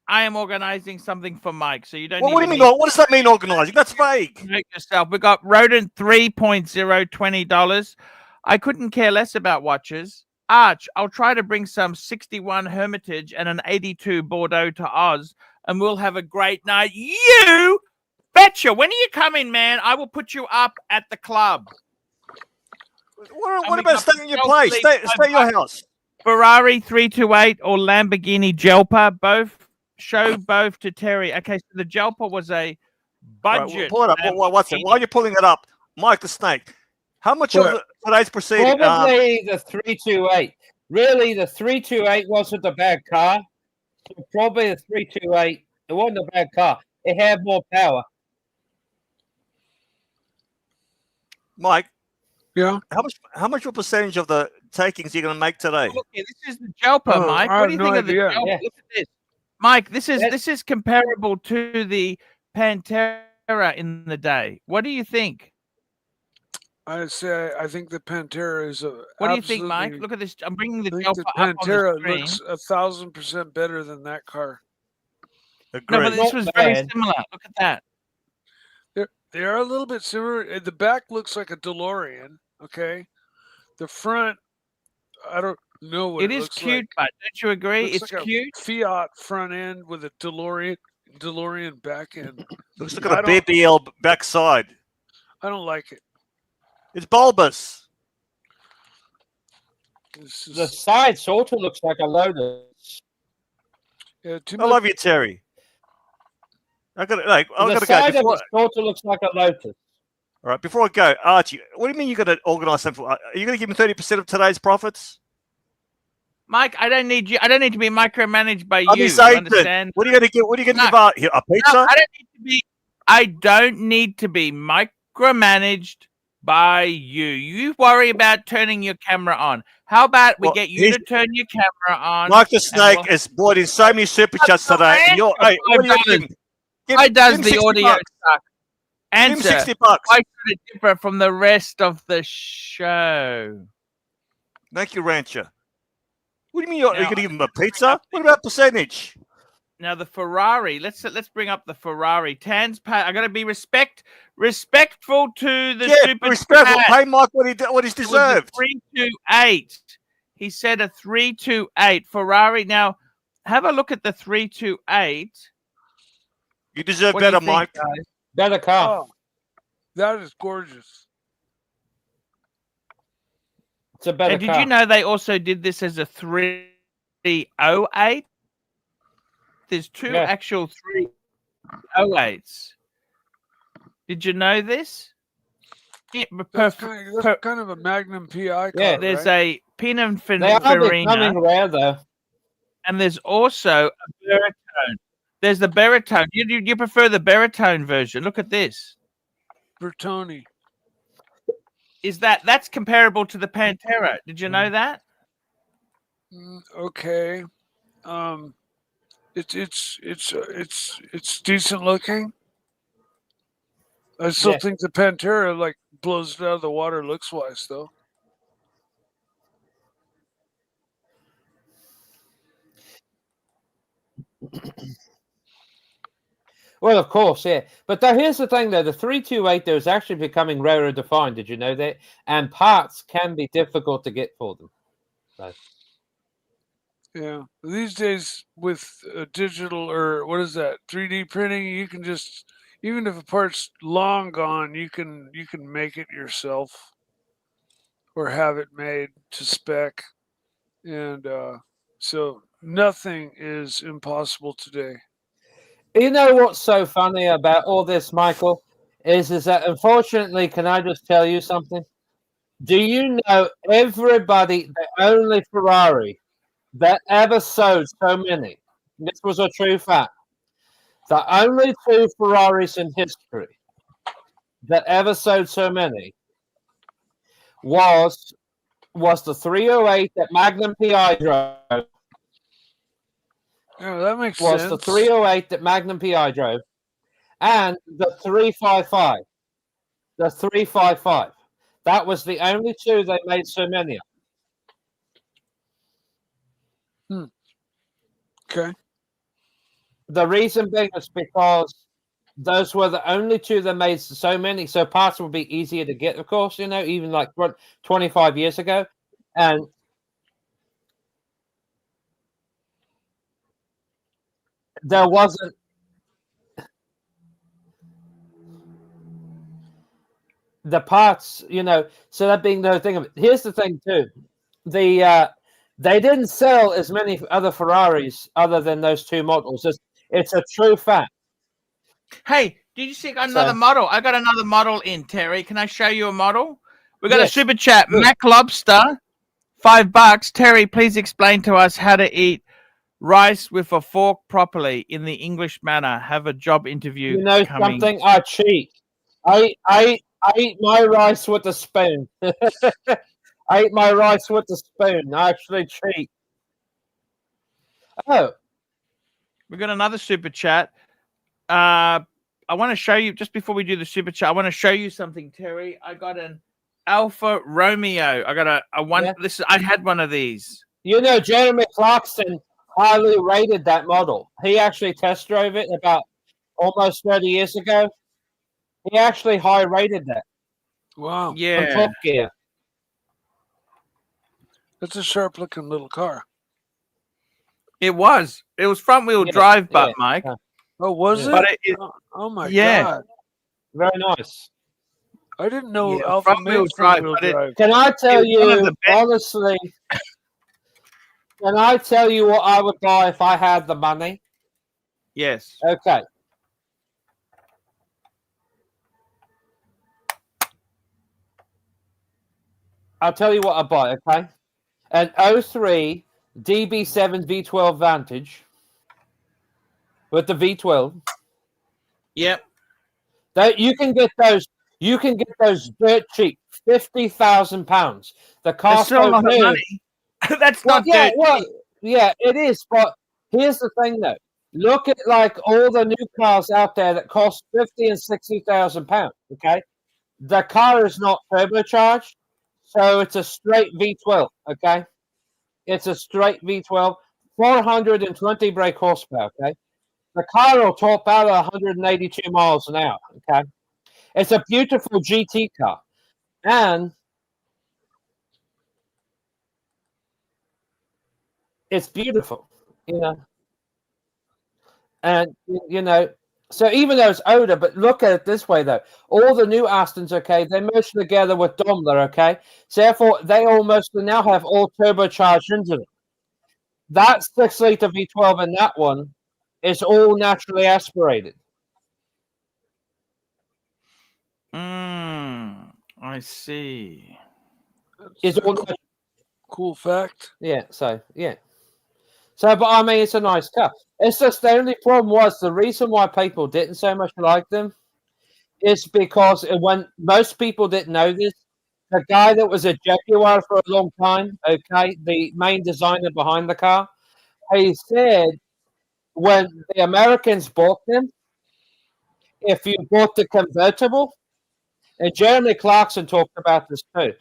am organizing something for Mike. So you don't. Well, what do you mean? What does that mean? Organizing? That's vague. Make yourself. We got Rodent 3.0, $20. I couldn't care less about watches. Arch, I'll try to bring some 61 Hermitage and an 82 Bordeaux to Oz, and we'll have a great night. You betcha. When are you coming, man? I will put you up at the club. What about staying in your place? Stay at your house. Ferrari 328 or Lamborghini Jelpa, both to Terry. Okay, so the Jelpa was a budget. Right, pull it up. What's it? While you're pulling it up, Mike the Snake, how much of today's proceeding? Probably the 328. Really, the 328 wasn't a bad car. So probably the 328. It wasn't a bad car. It had more power. Mike. Yeah. How much of a percentage of the takings are you going to make today? Look, this is the Jelpa, Mike. What do you think of the Jelpa? Yeah. Look at this, Mike. This is comparable to the Pantera in the day. What do you think? I think the Pantera is a. What do you think, Mike? Look at this. I'm bringing the Jelpa the up on the Pantera screen. looks 1,000% better than that car. No, but this was very similar. Look at that. They are a little bit similar. The back looks like a DeLorean. Okay, the front, I don't know what it is looks cute, like. but don't you agree? Looks It's like cute. A Fiat front end with a DeLorean back end. Looks like a BBL backside. I don't like it. It's bulbous. The side sort of looks like a Lotus. Yeah, I love you, Terry. The side of it sort of looks like a Lotus. All right, before I go, Archie, what do you mean you're going to organise something? Are you going to give me 30% of today's profits? Mike, I don't need you. I don't need to be micromanaged by I'm you. his agent. Understand? What are you going to get? What are you going to give Art here? A pizza? No, I don't need to be micromanaged by you. You worry about turning your camera on. How about we get you to turn your camera on? Mike the Snake has brought in so many super chats today. And you're, hey, what are you giving? Why does the audio suck? Answer. Give him $60. Why should it differ from the rest of the show? Thank you, Rancher. What do you mean you're going to give him a pizza? What about percentage? Now the Ferrari. Let's bring up the Ferrari. I got to be respectful to the super respectful. chat. Pay Mike what he's deserved. 328. He said a 328 Ferrari. Now have a look at the 328. You deserve What better, do you think, Mike. guys? Better car. Oh, that is gorgeous. It's a better And did car. you know they also did this as a 308? There's two actual 308s. Did you know this? Yeah, That's kind of a Magnum PI car. Yeah, there's right? a Pininfarina. They are becoming rare, though. And there's also a baritone. There's the baritone. You prefer the baritone version? Look at this. Bertoni. That's comparable to the Pantera? Did you know that? Okay. It's decent looking. I still think the Pantera like blows it out of the water looks wise though. Well, of course, yeah. But here's the thing, though. The 328, though, is actually becoming rarer to find. Did you know that? And parts can be difficult to get for them. So. Yeah. These days with digital or what is that? 3D printing, you can just even if a part's long gone, you can make it yourself or have it made to spec. And so nothing is impossible today. You know what's so funny about all this, Michael, is that unfortunately, can I just tell you something? Do you know everybody, the only Ferrari that ever sold so many, this was a true fact, the only two Ferraris in history that ever sold so many was the 308 that Magnum PI drove. Yeah, that makes was sense. the 308 that Magnum PI drove, and the 355. The 355. That was the only two they made so many of. Okay. The reason being is because those were the only two that made so many, so parts would be easier to get, of course, you know, even like 25 years ago. And there wasn't the parts, you know, so that being the thing of it. Here's the thing too. They didn't sell as many other Ferraris other than those two models. It's a true fact. Hey, did you see another model? I got another model in, Terry. Can I show you a model? We got a super chat. Mac Lobster, $5. Terry, please explain to us how to eat rice with a fork properly in the English manner. Have a job interview. You know coming. something? I cheat. I eat my rice with a spoon. I eat my rice with a spoon. I actually cheat. Oh. We got another super chat. I want to show you, just before we do the super chat, I want to show you something, Terry. I got an Alfa Romeo. I got a one. Yeah. I had one of these. You know, Jeremy Clarkson highly rated that model. He actually test drove it about almost 30 years ago. He actually high rated that. Wow. Yeah. On Top Gear. It's a sharp looking little car. It was front wheel drive, but Mike. Oh, was it? But oh my God. Very nice. I didn't know Alfa front-wheel drive. Can I tell you, honestly, can I tell you what I would buy if I had the money? Yes. Okay. I'll tell you what I buy, okay? An 03 DB7 V12 Vantage with the V12. Yep. You can get those dirt cheap, £50,000. The car That's still a lot of money. That's not dirt cheap. Yeah, it is. But here's the thing, though. Look at like all the new cars out there that cost £50,000 and £60,000. Okay, the car is not turbocharged, so it's a straight V12. Okay, it's a straight V12, 420 brake horsepower. Okay, The car will top out at 182 miles an hour. Okay, it's a beautiful GT car, and it's beautiful, And so even though it's older, but look at it this way though: all the new Astons, okay, they merged together with Daimler, okay, so therefore they almost now have all turbocharged engines. That 6-liter V12 and that one is all naturally aspirated. I see. It's all cool fact. Yeah. So yeah. So, but I mean, it's a nice car. It's just the only problem was the reason why people didn't so much like them is because when most people didn't know this, the guy that was a Jaguar for a long time, okay, the main designer behind the car, he said when the Americans bought them, if you bought the convertible, and Jeremy Clarkson talked about this too,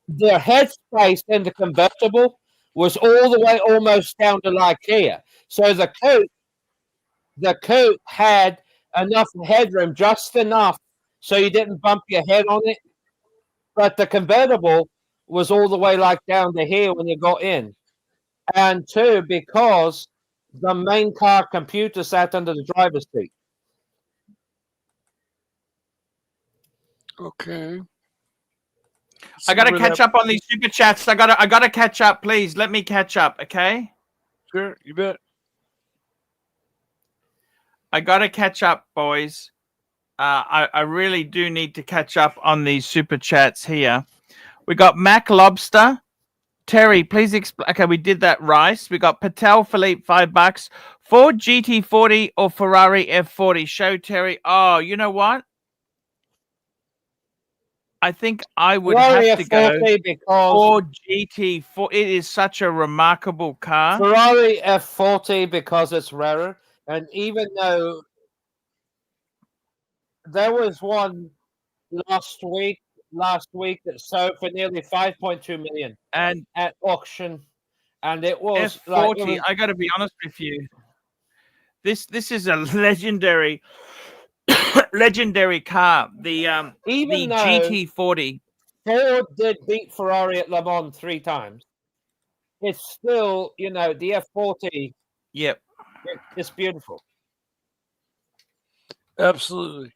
their headspace in the convertible was all the way almost down to like here. So the coupe had enough headroom, just enough, so you didn't bump your head on it. But the convertible was all the way like down to here when you got in. And two, because the main car computer sat under the driver's seat. Okay. I gotta catch up on these super chats. I gotta catch up, please. Let me catch up, okay? Sure, you bet. I gotta catch up, boys. I really do need to catch up on these super chats here. We got Mac Lobster. Terry, please explain. Okay, we did that. Rice. We got Patel Philippe, $5. Ford GT40 or Ferrari F40? Show Terry. Oh, you know what? I think I would have to go for GT4. It is such a remarkable car. Ferrari F40 because it's rarer. And even though there was one last week that sold for nearly 5.2 million and at auction, and it was F40. I got to be honest with you. This is a legendary car. The GT40. Ford did beat Ferrari at Le Mans 3 times. It's still, the F40. Yep. It's beautiful. Absolutely.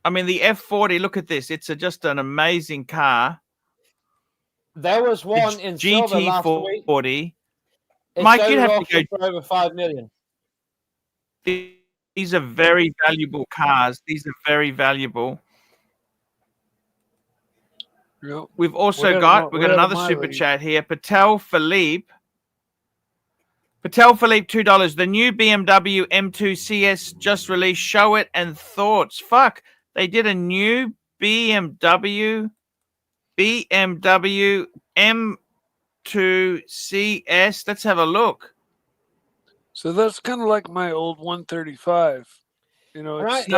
I mean, the F40, look at this. It's just an amazing car. There was one in silver last week. Mike, you'd have to go for over 5 million. These are very valuable cars. These are very valuable. Yep. We've also got another super chat here. Patel Philippe, $2. The new BMW M2 CS just released. Show it and thoughts. Fuck, they did a new BMW M2 CS. Let's have a look. So that's kind of like my old 135. It's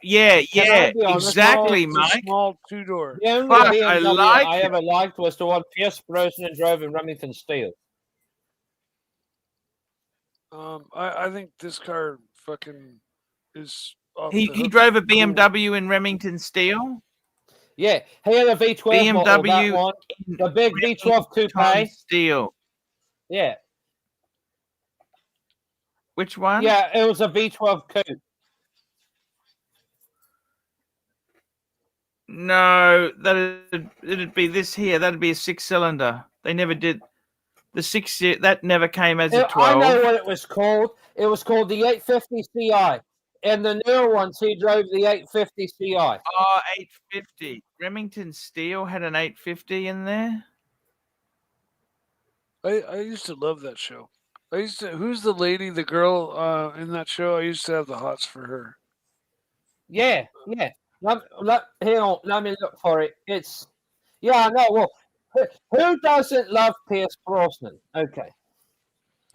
yeah, exactly, Mike. Small 2-door. The only BMW I ever liked was the one Pierce Brosnan drove in Remington Steel. I think this car fucking is. He drove a BMW in Remington Steel. Yeah, he had a V12 BMW model, the big V12 coupe steel. Yeah. Which one? Yeah, it was a V12 coupe. No, it'd be this here. That'd be a 6-cylinder. They never did the 6. That never came as a 12. I know what it was called. It was called the 850 CI. And the newer ones, he drove the 850 CI. Oh, 850. Remington Steel had an 850 in there. I used to love that show. Who's the lady, the girl in that show? I used to have the hots for her. Yeah. Hang on, let me look for it. I know. Well, who doesn't love Pierce Brosnan? Okay.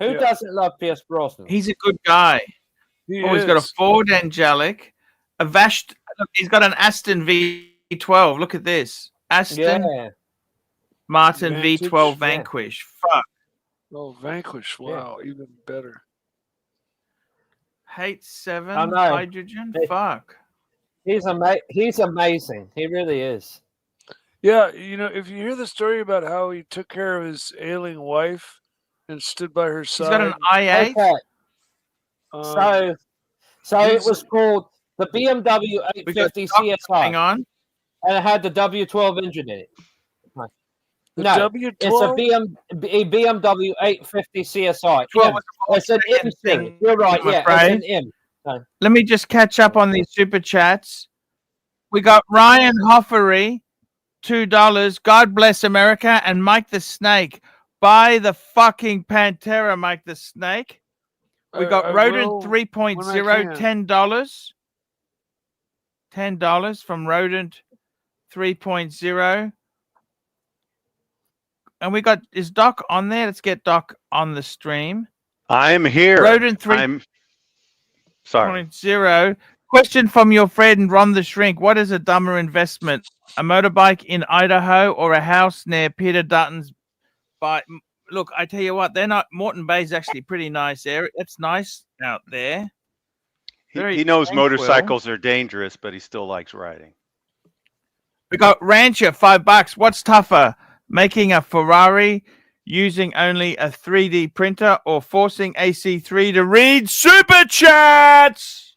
Who doesn't love Pierce Brosnan? He's a good guy. He's got a Ford Angelic, a Vash. He's got an Aston V12. Look at this. Aston Martin Vantage, V12 Vanquish. Fuck. Oh, Vanquish. Wow, even better. Hate 7 I know. hydrogen. Fuck. He's amazing. He really is. Yeah, you know, if you hear the story about how he took care of his ailing wife and stood by her side. He's got an i8. Okay. So it was called the BMW 850 CSI. Hang on. And it had the W12 engine in it. The No, W12? it's a BMW 850 CSI. It's an M series. You're right. Yeah, it's an M. No. Let me just catch up on these super chats. We got Ryan Hoffery, $2. God bless America. And Mike the Snake. Buy the fucking Pantera, Mike the Snake. We got Rodent 3.0, $10. $10 from Rodent 3.0. And we got, is Doc on there? Let's get Doc on the stream. I'm here. Rodent 3. I'm sorry. 0. Question from your friend Ron the Shrink. What is a dumber investment? A motorbike in Idaho or a house near Peter Dutton's? Look, I tell you what, they're not. Moreton Bay is actually pretty nice area. It's nice out there. He knows motorcycles are dangerous, but he still likes riding. We got Rancher, $5. What's tougher, making a Ferrari using only a 3D printer or forcing AC3 to read super chats?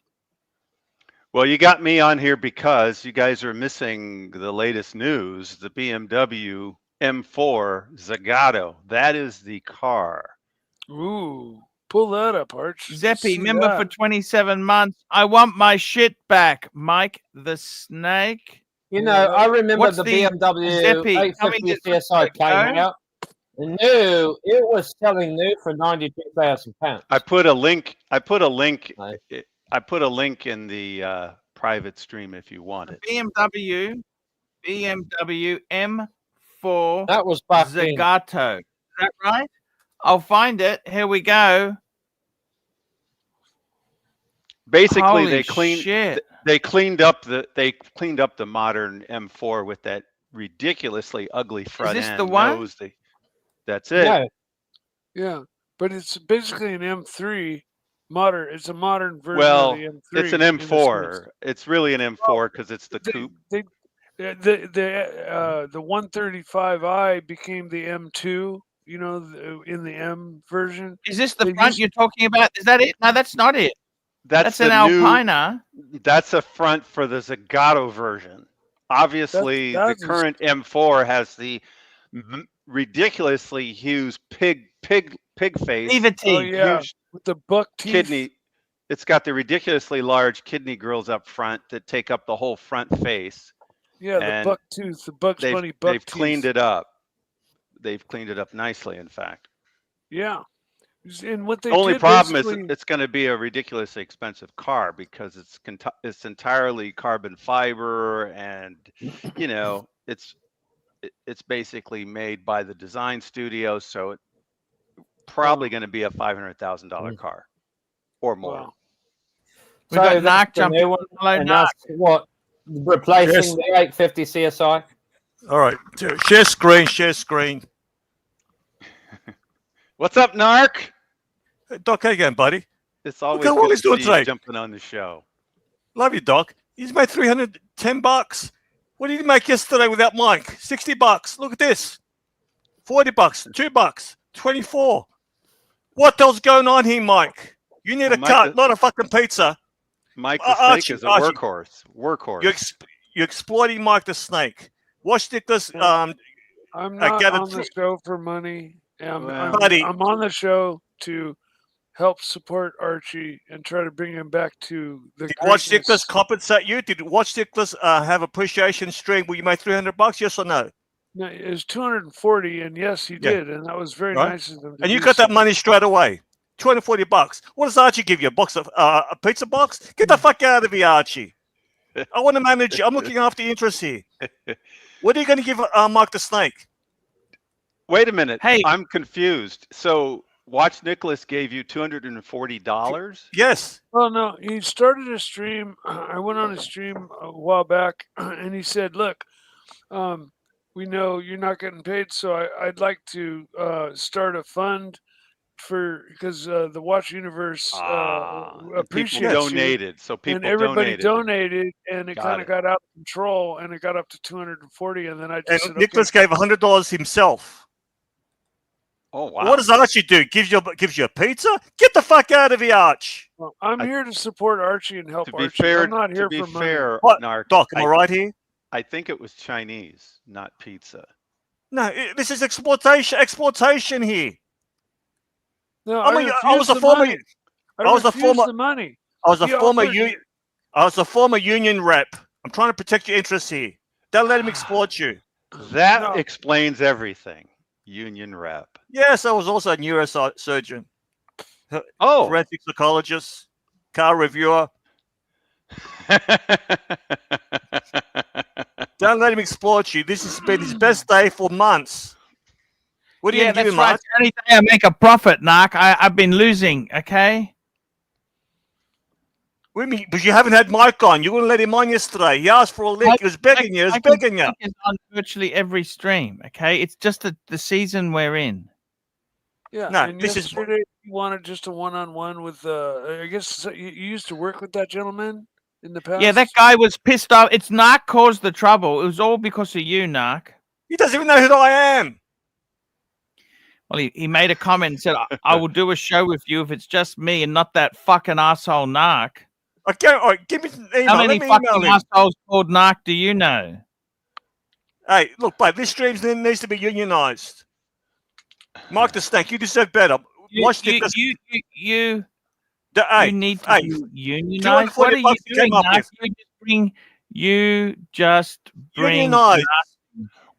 Well, you got me on here because you guys are missing the latest news. The BMW M4 Zagato. That is the car. Ooh, pull that up, Arch. Zeppy, member for 27 months. I want my shit back. Mike the Snake. You know, I remember the BMW Zeppy, 850 CSI came out. New, it was selling new for £92,000. I put a link. I put a link in the private stream if you want it. BMW M4. That was back Zagato. Is that right? I'll find it. Here we go. Basically, Holy they cleaned up the modern M4 with that ridiculously ugly front Is this end. the one? Nose. That's it. Yeah. Yeah, but it's basically an M3 modern. It's a modern version Well, of the M3. it's an M4. It's really an M4 because it's the coupe. The 135i became the M2. You know, in the M version. Is this the front you're talking about? Is that it? No, that's not it. That's an the Alpina. That's a front for the Zagato version. Obviously, the current M4 has the ridiculously huge pig face. Oh, yeah, with the buck teeth. Kidney. It's got the ridiculously large kidney grills up front that take up the whole front face. Yeah, the buck tooth, the Bugs Bunny buck They've teeth. cleaned it up. They've cleaned it up nicely, in fact. Yeah. And what they The only did problem is basically- it's going to be a ridiculously expensive car because it's entirely carbon fiber, and you know it's basically made by the design studio, so it's probably going to be a $500,000 car or more. Wow. We got Narc the jumping. new one, Hello, and Narc. that's what replacing the 850 CSI. All right, share screen, share screen. What's up, Narc? Hey, Doc, how you going, buddy? It's always Look at what good he's to doing see you today. jumping on the show. Love you, Doc. He's made $310. What did he make yesterday without Mike? $60. Look at this. $40, $2, 24. What the hell's going on here, Mike? You need a Mike, cut, not a fucking pizza. Mike the Snake is a Archie. workhorse. You're exploiting Mike the Snake. Watch this. I'm not gathered on the show for money. I'm Buddy. on the show to help support Archie and try to bring him back to the. Did Watch greatness. Nicholas compensate you? Did Watch Nicholas have appreciation stream where you made $300? Yes or no? No, it was 240, and yes, he did, and that was very Right. nice of them. To And you do got that so. money straight away. $240. What does Archie give you? A box of a pizza box? Get the fuck out of here, Archie. I want to manage you. I'm looking after your interests here. What are you going to give Mark the Snake? Wait a minute. Hey, I'm confused. So, Watch Nicholas gave you $240? Yes. Well, no, he started a stream. I went on a stream a while back, and he said, "Look, we know you're not getting paid, so I'd like to start a fund because the Watch Universe and appreciates people donated, so and people everybody donated. and it Got kind it. of got out of control, and it got up to 240, and then I And just said, Nicholas okay. gave $100 himself. Oh wow! What does Archie do? Gives you a pizza? Get the fuck out of here, Arch. Well, I'm here to support Archie and help To be Archie. fair, I'm not here for money. What, Narc, Doc? Am I right here? I think it was Chinese, not pizza. No, this is exploitation. Exploitation here. No, I mean, I was a former. money. I was a former. the money. I was a He former offered- union. I was a former union rep. I'm trying to protect your interests here. Don't let him exploit you. That explains everything. Union rep. Yes, I was also a neurosurgeon. Oh, forensic psychologist, car reviewer. Don't let him exploit you. This has been his best day for months. What do you give that's him, right. Mark? It's the only day I make a profit, Narc. I've been losing, okay? What do you mean? But you haven't had Mike on. You wouldn't let him on yesterday. He asked for a link. He was begging you. He was begging you. Mike is on virtually every stream, okay? It's just the season we're in. Yeah, No, and this is- yesterday you wanted just a one-on-one with. I guess you used to work with that gentleman in the past. Yeah, that guy was pissed off. It's Narc caused the trouble. It was all because of you, Narc. He doesn't even know who I am. Well, he made a comment and said, I will do a show with you if it's just me and not that fucking asshole Narc. Okay, all right, give me an email. How many Let me email fucking him. assholes called Narc do you know? Hey, look, babe, this stream needs to be unionized. Mark the Snake, you deserve better. Watch You this. need to hey, be unionized. What are you doing, Narc? You just bring Unionized.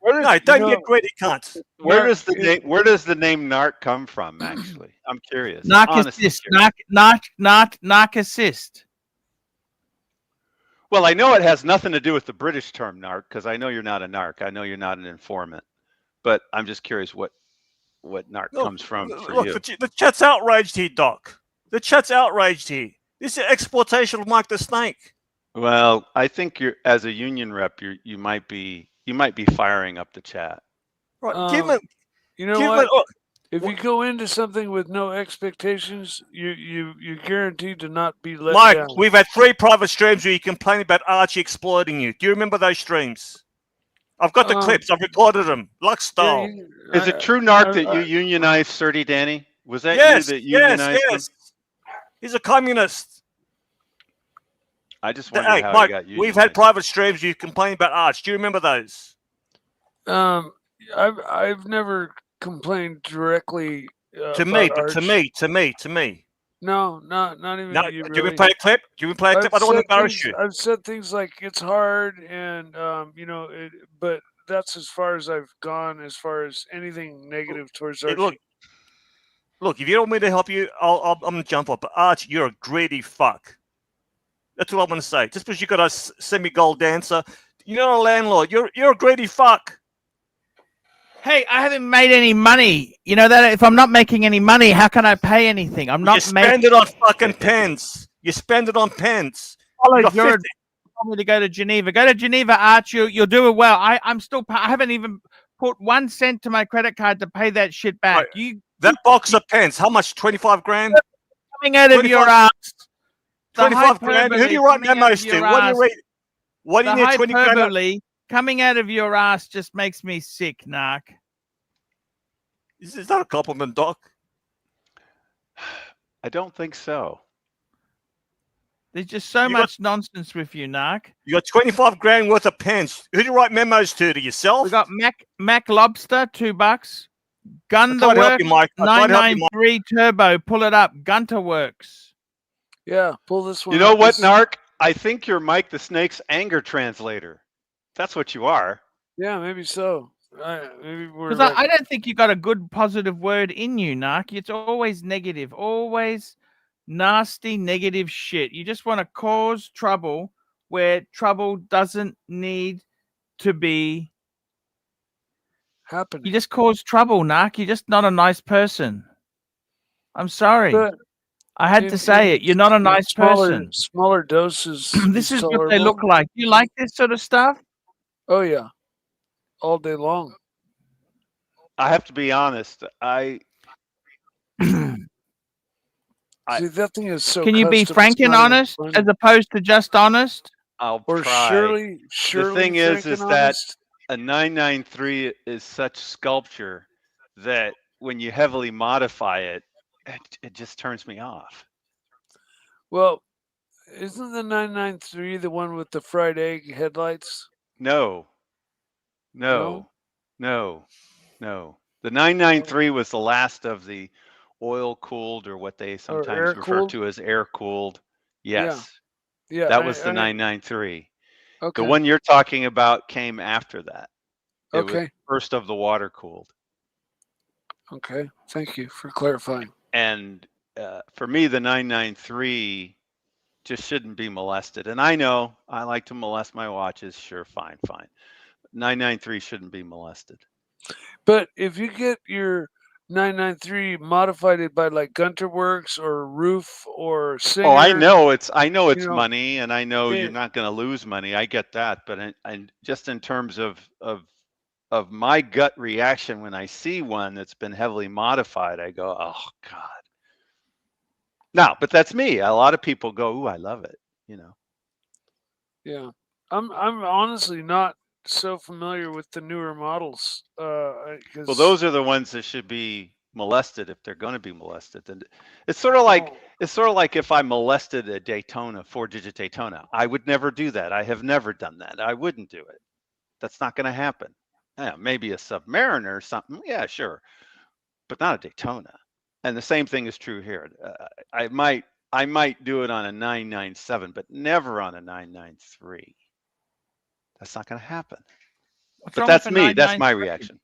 No, don't get greedy, cunt. Where does the name Narc come from? Actually, I'm curious. Narcissist. Narcissist. Well, I know it has nothing to do with the British term narc because I know you're not a narc. I know you're not an informant, but I'm just curious what narc comes from for you. Look, the chat's outraged here, Doc. The chat's outraged here. This is exploitation of Mike the Snake. Well, I think you're as a union rep, you might be firing up the chat. Right, give it. You know what? If you go into something with no expectations, you're guaranteed to not be let Mike, down. we've had 3 private streams where you complain about Archie exploiting you. Do you remember those streams? I've got the clips. I've recorded them. Lux style. Is it true, Narc, that you unionized Surdy Danny? Was that Yes, you that unionized him? yes. He's a communist. I just wondered Hey, how Mike, he got unionized. we've had private streams where you complain about Arch. Do you remember those? I've never complained directly To me, about but to Arch. me. No, not even No, you. do you Really. want to play a clip? Do you want to play a clip? I don't want to embarrass you. I've said things like it's hard, and but that's as far as I've gone as far as anything negative towards Hey, Archie. look. If you don't want me to help you, I'm gonna jump up. But Arch, you're a greedy fuck. That's what I'm gonna say. Just because you got a semi-gold dancer, you're not a landlord. You're a greedy fuck. Hey, I haven't made any money. You know that if I'm not making any money, how can I pay anything? I'm not You spend it on fucking pens. You spend it on pens. Follow You got your 50 told me to go to Geneva. Go to Geneva, Arch. You'll do it well. I'm still. I haven't even put 1 cent to my credit card to pay that shit back. Right. That box of pens, how much? 25 grand? Coming out of your ass. 25 grand. Who do you write memos to? What do you read? What do you need 20 grand? Hyperbole coming out of your ass just makes me sick, Narc. Is that a compliment, Doc? I don't think so. There's just so much nonsense with you, Narc. You got 25 grand worth of pens. Who do you write memos to yourself? We got Mac Lobster, $2. Gunter help Works, you, Mike. I tried to help you, Mike. 993 Turbo. Pull it up. Gunter Works. Yeah, pull this one. You know up. what, Narc? I think you're Mike the Snake's anger translator. That's what you are. Yeah, maybe so. Maybe we're. Because I don't think you got a good positive word in you, Narc. It's always negative, always nasty, negative shit. You just want to cause trouble where trouble doesn't need to be happening. You just cause trouble, Narc. You're just not a nice person. I'm sorry. But I had to say it. You're not a nice person. Smaller doses. This is what they look like. You like this sort of stuff? Oh yeah. all day long. I have to be honest. See, that thing is so. Can you be custom, frank it's and not even honest funny. as opposed to just honest? I'll Or try. surely The thing frank is and that honest. a 993 is such sculpture that when you heavily modify it, it just turns me off. Well, isn't the 993 the one with the fried egg headlights? No. No? No. The 993 was the last of the oil cooled, or what they sometimes refer air-cooled? to as air cooled. Yeah. Yes. Yeah. That was the 993. Okay. The one you're talking about came after that. It was Okay. first of the water cooled. Okay. Thank you for clarifying. And for me, the 993 just shouldn't be molested. And I know I like to molest my watches. Sure, fine. 993 shouldn't be molested. But if you get your 993 modified it by like Gunter Works or Roof or Singer. Oh, I know it's you know, money, and I know you're not going to lose money. I get that, but and just in terms of my gut reaction when I see one that's been heavily modified, I go, oh God. Now, but that's me. A lot of people go, ooh, I love it. Yeah, I'm honestly not so familiar with the newer models. Well, those are the ones that should be molested if they're going to be molested. And it's sort of like if I molested a Daytona, 4-digit Daytona. I would never do that. I have never done that. I wouldn't do it. That's not going to happen. Yeah, maybe a Submariner or something. Yeah, sure, but not a Daytona. And the same thing is true here. I might do it on a 997, but never on a 993. That's not going to happen. But that's me. That's my reaction.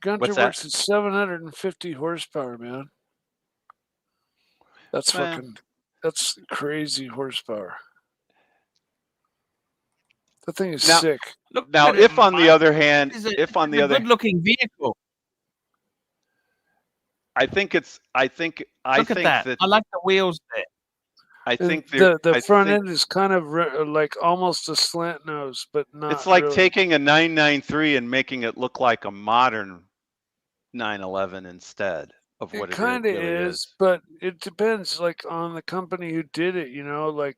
Gunter Works at 750 horsepower, man. That's that's crazy horsepower. That thing is sick. Now, if on the other hand, good-looking vehicle. I think Look at that. that I like the wheels there. I think the front end is kind of like almost a slant nose, but not. It's like really. taking a 993 and making it look like a modern 911 instead of what it kind of really is. But it depends, like on the company who did it. Like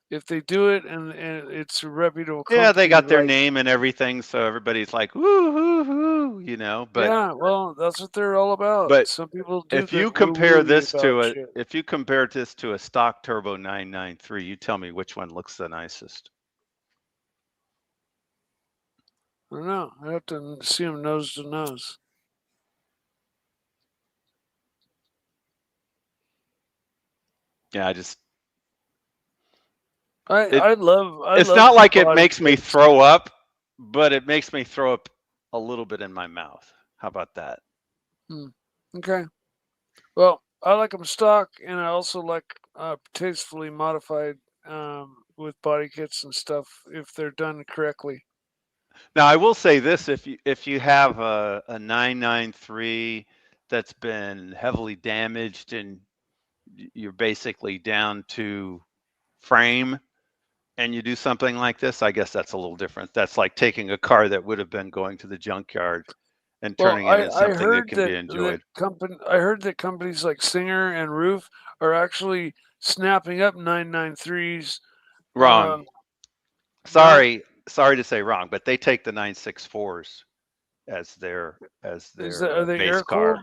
if they do it and it's a reputable company. Yeah, they got their name and everything, so everybody's like, woo, woo, woo, But yeah, well, that's what they're all about. But some people do. If you compare this to a stock turbo 993, you tell me which one looks the nicest. I don't know. I have to see them nose to nose. Yeah, I love. It's not like it makes me throw up, but it makes me throw up a little bit in my mouth. How about that? Okay. Well, I like them stock, and I also like tastefully modified with body kits and stuff if they're done correctly. Now, I will say this: if you have a 993 that's been heavily damaged and you're basically down to frame, and you do something like this, I guess that's a little different. That's like taking a car that would have been going to the junkyard and turning it into something that can be enjoyed. I heard that companies like Singer and Roof are actually snapping up 993s. Wrong. Sorry to say wrong, but they take the 964s as their base car.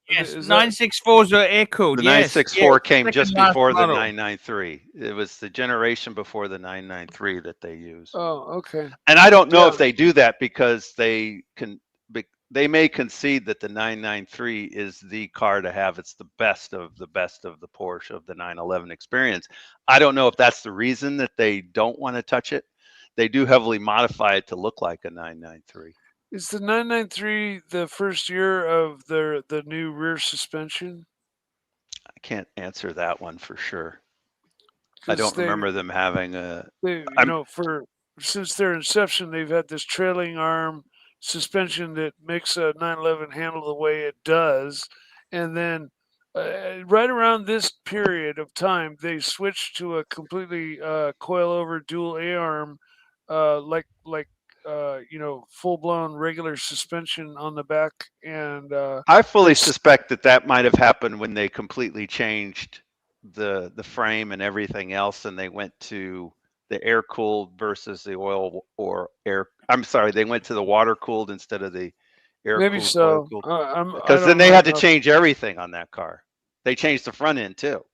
Yes, 964s are air cooled. The 964 came just before the 993. It was the generation before the 993 that they used. Oh, okay. And I don't know if they do that because they may concede that the 993 is the car to have. It's the best of the Porsche of the 911 experience. I don't know if that's the reason that they don't want to touch it. They do heavily modify it to look like a 993. Is the 993 the first year of the new rear suspension? I can't answer that one for sure. I don't remember them having a. Since their inception, they've had this trailing arm suspension that makes a 911 handle the way it does, and then right around this period of time, they switched to a completely coil-over dual A-arm, like full blown regular suspension on the back, and I fully suspect that might have happened when they completely changed the frame and everything else, and they went to the air cooled versus the oil or air. I'm sorry, they went to the water cooled instead of the air maybe cooled, so. oil cooled. Because I then don't they know had to enough. change everything on that car. They changed the front end too.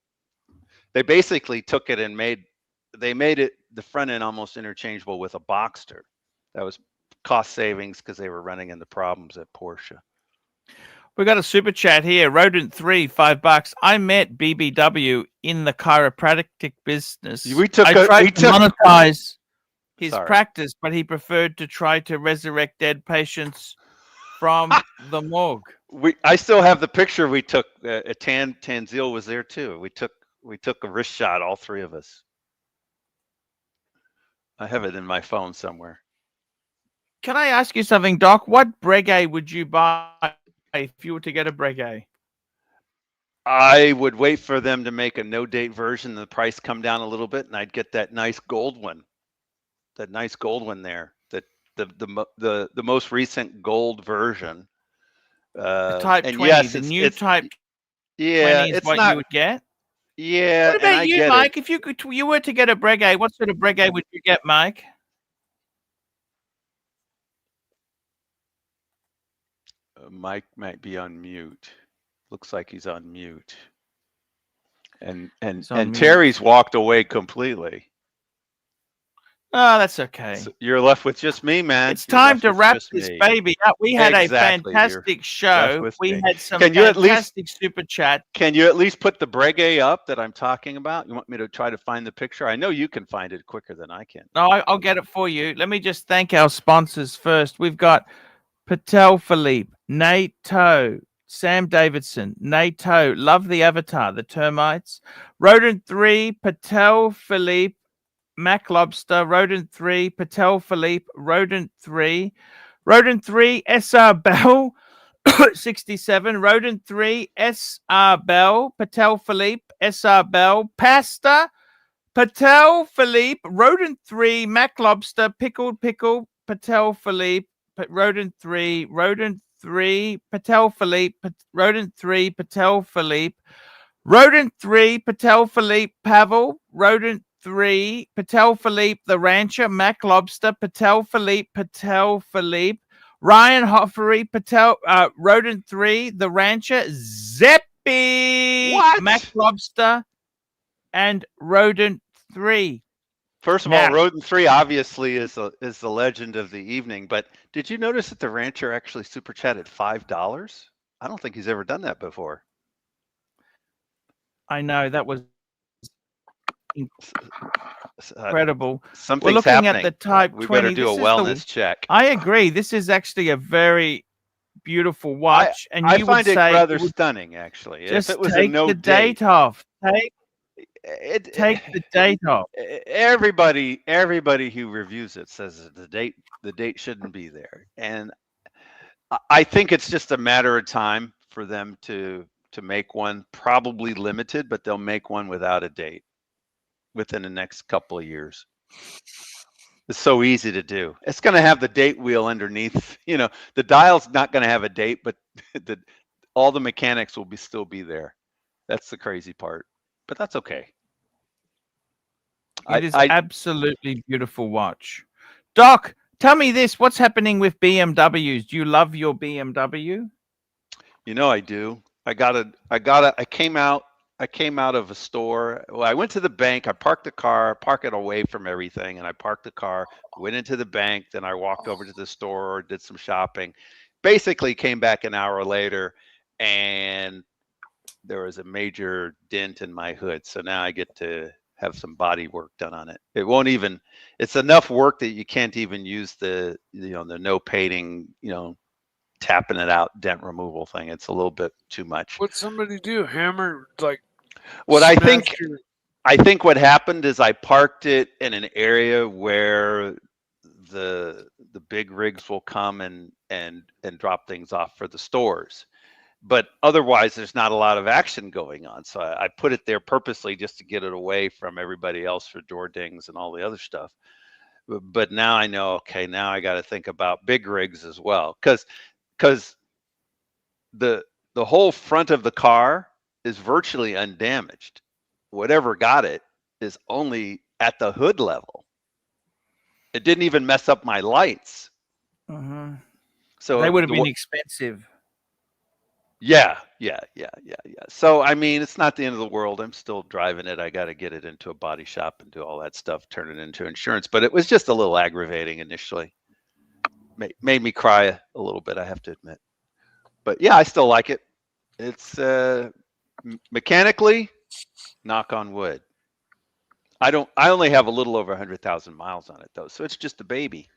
They basically took it and made it the front end almost interchangeable with a Boxster. That was cost savings because they were running into problems at Porsche. We got a super chat here. Rodent 3, $5. I met BBW in the chiropractic business. We took I tried to monetize his practice, but he preferred to try to resurrect dead patients from the morgue. I still have the picture we took. Tanzil was there too. We took a wrist shot, all three of us. I have it in my phone somewhere. Can I ask you something, Doc? What Breguet would you buy if you were to get a Breguet? I would wait for them to make a no-date version, the price come down a little bit, and I'd get that nice gold one. That nice gold one there. The most recent gold version. The Type 20, yes, the new Type 20 is it's what not, you would get? Yeah. What about you, Mike? If you were to get a Breguet, what sort of Breguet would you get, Mike? Mike might be on mute. Looks like he's on mute. And Terry's walked away completely. Oh, that's okay. So you're left with just me, man. It's time to wrap this baby up. We had a fantastic show. We had some fantastic super chat. Can you at least put the Breguet up that I'm talking about? You want me to try to find the picture? I know you can find it quicker than I can. No, I'll get it for you. Let me just thank our sponsors first. We've got Patel Philippe, Nate Toe, Sam Davidson, Nate Toe, Love the Avatar, the Termites, Rodent 3, Patel Philippe, Mac Lobster, Rodent 3, Patel Philippe, Rodent 3, SR Bell, 67, Rodent 3, SR Bell, Patel Philippe, SR Bell, Pasta, Patel Philippe, Rodent 3, Mac Lobster, Pickled Pickle, Patel Philippe, Rodent 3, Patel Philippe, Rodent 3, Patel Philippe, Rodent 3, Patel Philippe, Pavel, Rodent 3, Patel Philippe, The Rancher, Mac Lobster, Patel Philippe, Ryan Hoffery, Patel, Rodent 3, The Rancher, Zeppi, Mac Lobster, and Rodent 3. First of all, Rodent 3 obviously is the legend of the evening, but did you notice that the Rancher actually super chatted $5? I don't think he's ever done that before. I know, that was incredible. Something's We're looking happening. At the Type 20. We better do a wellness check. I agree. This is actually a very beautiful watch, and I you find would it say rather stunning, actually. Just if it was take a no the date off. Take the date off. Everybody who reviews it says that the date shouldn't be there, and I think it's just a matter of time for them to make one, probably limited, but they'll make one without a date within the next couple of years. It's so easy to do. It's going to have the date wheel underneath. You know, the dial's not going to have a date, but all the mechanics will still be there. That's the crazy part, but that's okay. It is absolutely beautiful watch. Doc, tell me this: what's happening with BMWs? Do you love your BMW? You know I do. I came out of a store. Well, I went to the bank. I parked the car, park it away from everything, and I parked the car, went into the bank. Then I walked over to the store, did some shopping. Basically came back an hour later, and there was a major dent in my hood. So now I get to have some body work done on it. It's enough work that you can't even use the no painting, tapping it out dent removal thing. It's a little bit too much. What'd somebody do? Hammer what I think what happened is I parked it in an area where the big rigs will come and drop things off for the stores. But otherwise, there's not a lot of action going on. So I put it there purposely just to get it away from everybody else for door dings and all the other stuff. But now I know, okay, now I got to think about big rigs as well, because the whole front of the car is virtually undamaged. Whatever got it is only at the hood level. It didn't even mess up my lights. So They would have been expensive. Yeah. So I mean, it's not the end of the world. I'm still driving it. I got to get it into a body shop and do all that stuff, turn it into insurance. But it was just a little aggravating initially. Made me cry a little bit, I have to admit. But yeah, I still like it. It's mechanically, knock on wood. I only have a little over 100,000 miles on it though, so it's just a baby,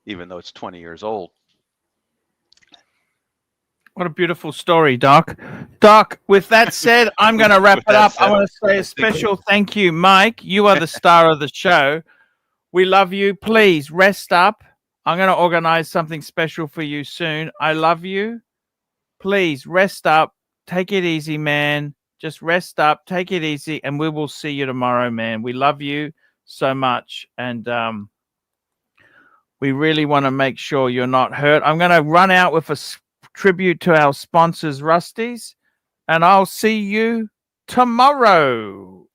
even though it's 20 years old. What a beautiful story, Doc. Doc, with that said, I'm going to wrap it up. I want to say a special thank you, Mike. You are the star of the show. We love you. Please rest up. I'm going to organize something special for you soon. I love you. Please rest up. Take it easy, man. Just rest up. Take it easy. And we will see you tomorrow, man. We love you so much. And we really want to make sure you're not hurt. I'm going to run out with a tribute to our sponsors, Rusty's. And I'll see you tomorrow.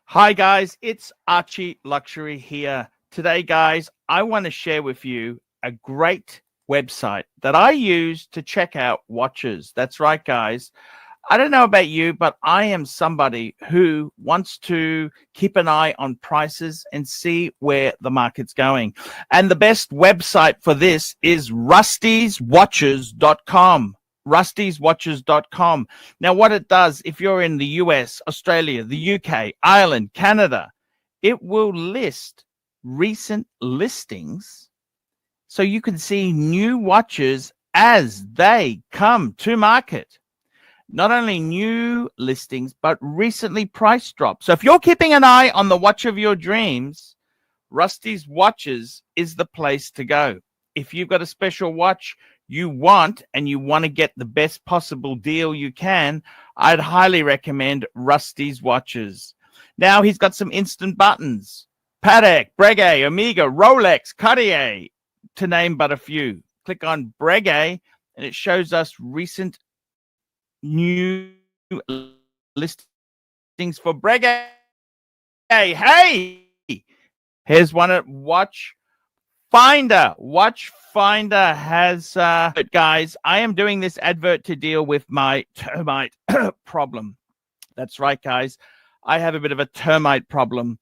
Hi, guys. It's Archie Luxury here. Today, guys, I want to share with you a great website that I use to check out watches. That's right, guys. I don't know about you, but I am somebody who wants to keep an eye on prices and see where the market's going. And the best website for this is rustyswatches.com. rustyswatches.com. Now, what it does, if you're in the US, Australia, the UK, Ireland, Canada, it will list recent listings so you can see new watches as they come to market. Not only new listings, but recently price drops. So if you're keeping an eye on the watch of your dreams, Rusty's Watches is the place to go. If you've got a special watch you want and you want to get the best possible deal you can, I'd highly recommend Rusty's Watches. Now he's got some instant buttons. Patek, Breguet, Omega, Rolex, Cartier, to name but a few. Click on Breguet and it shows us recent new listings for Breguet. Hey, here's one at Watch Finder. Watch Finder has but guys, I am doing this advert to deal with my termite problem. That's right, guys. I have a bit of a termite problem.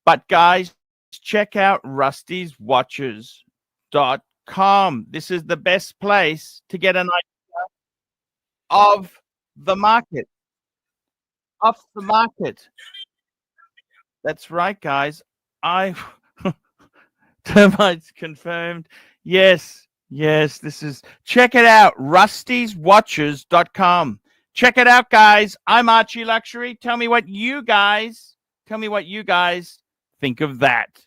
But guys, check out rustyswatches.com. This is the best place to get an idea of the market. Off the market. That's right, guys. Termites confirmed. Yes, this is, check it out, rustyswatches.com. Check it out, guys. I'm Archie Luxury. Tell me what you guys think of that.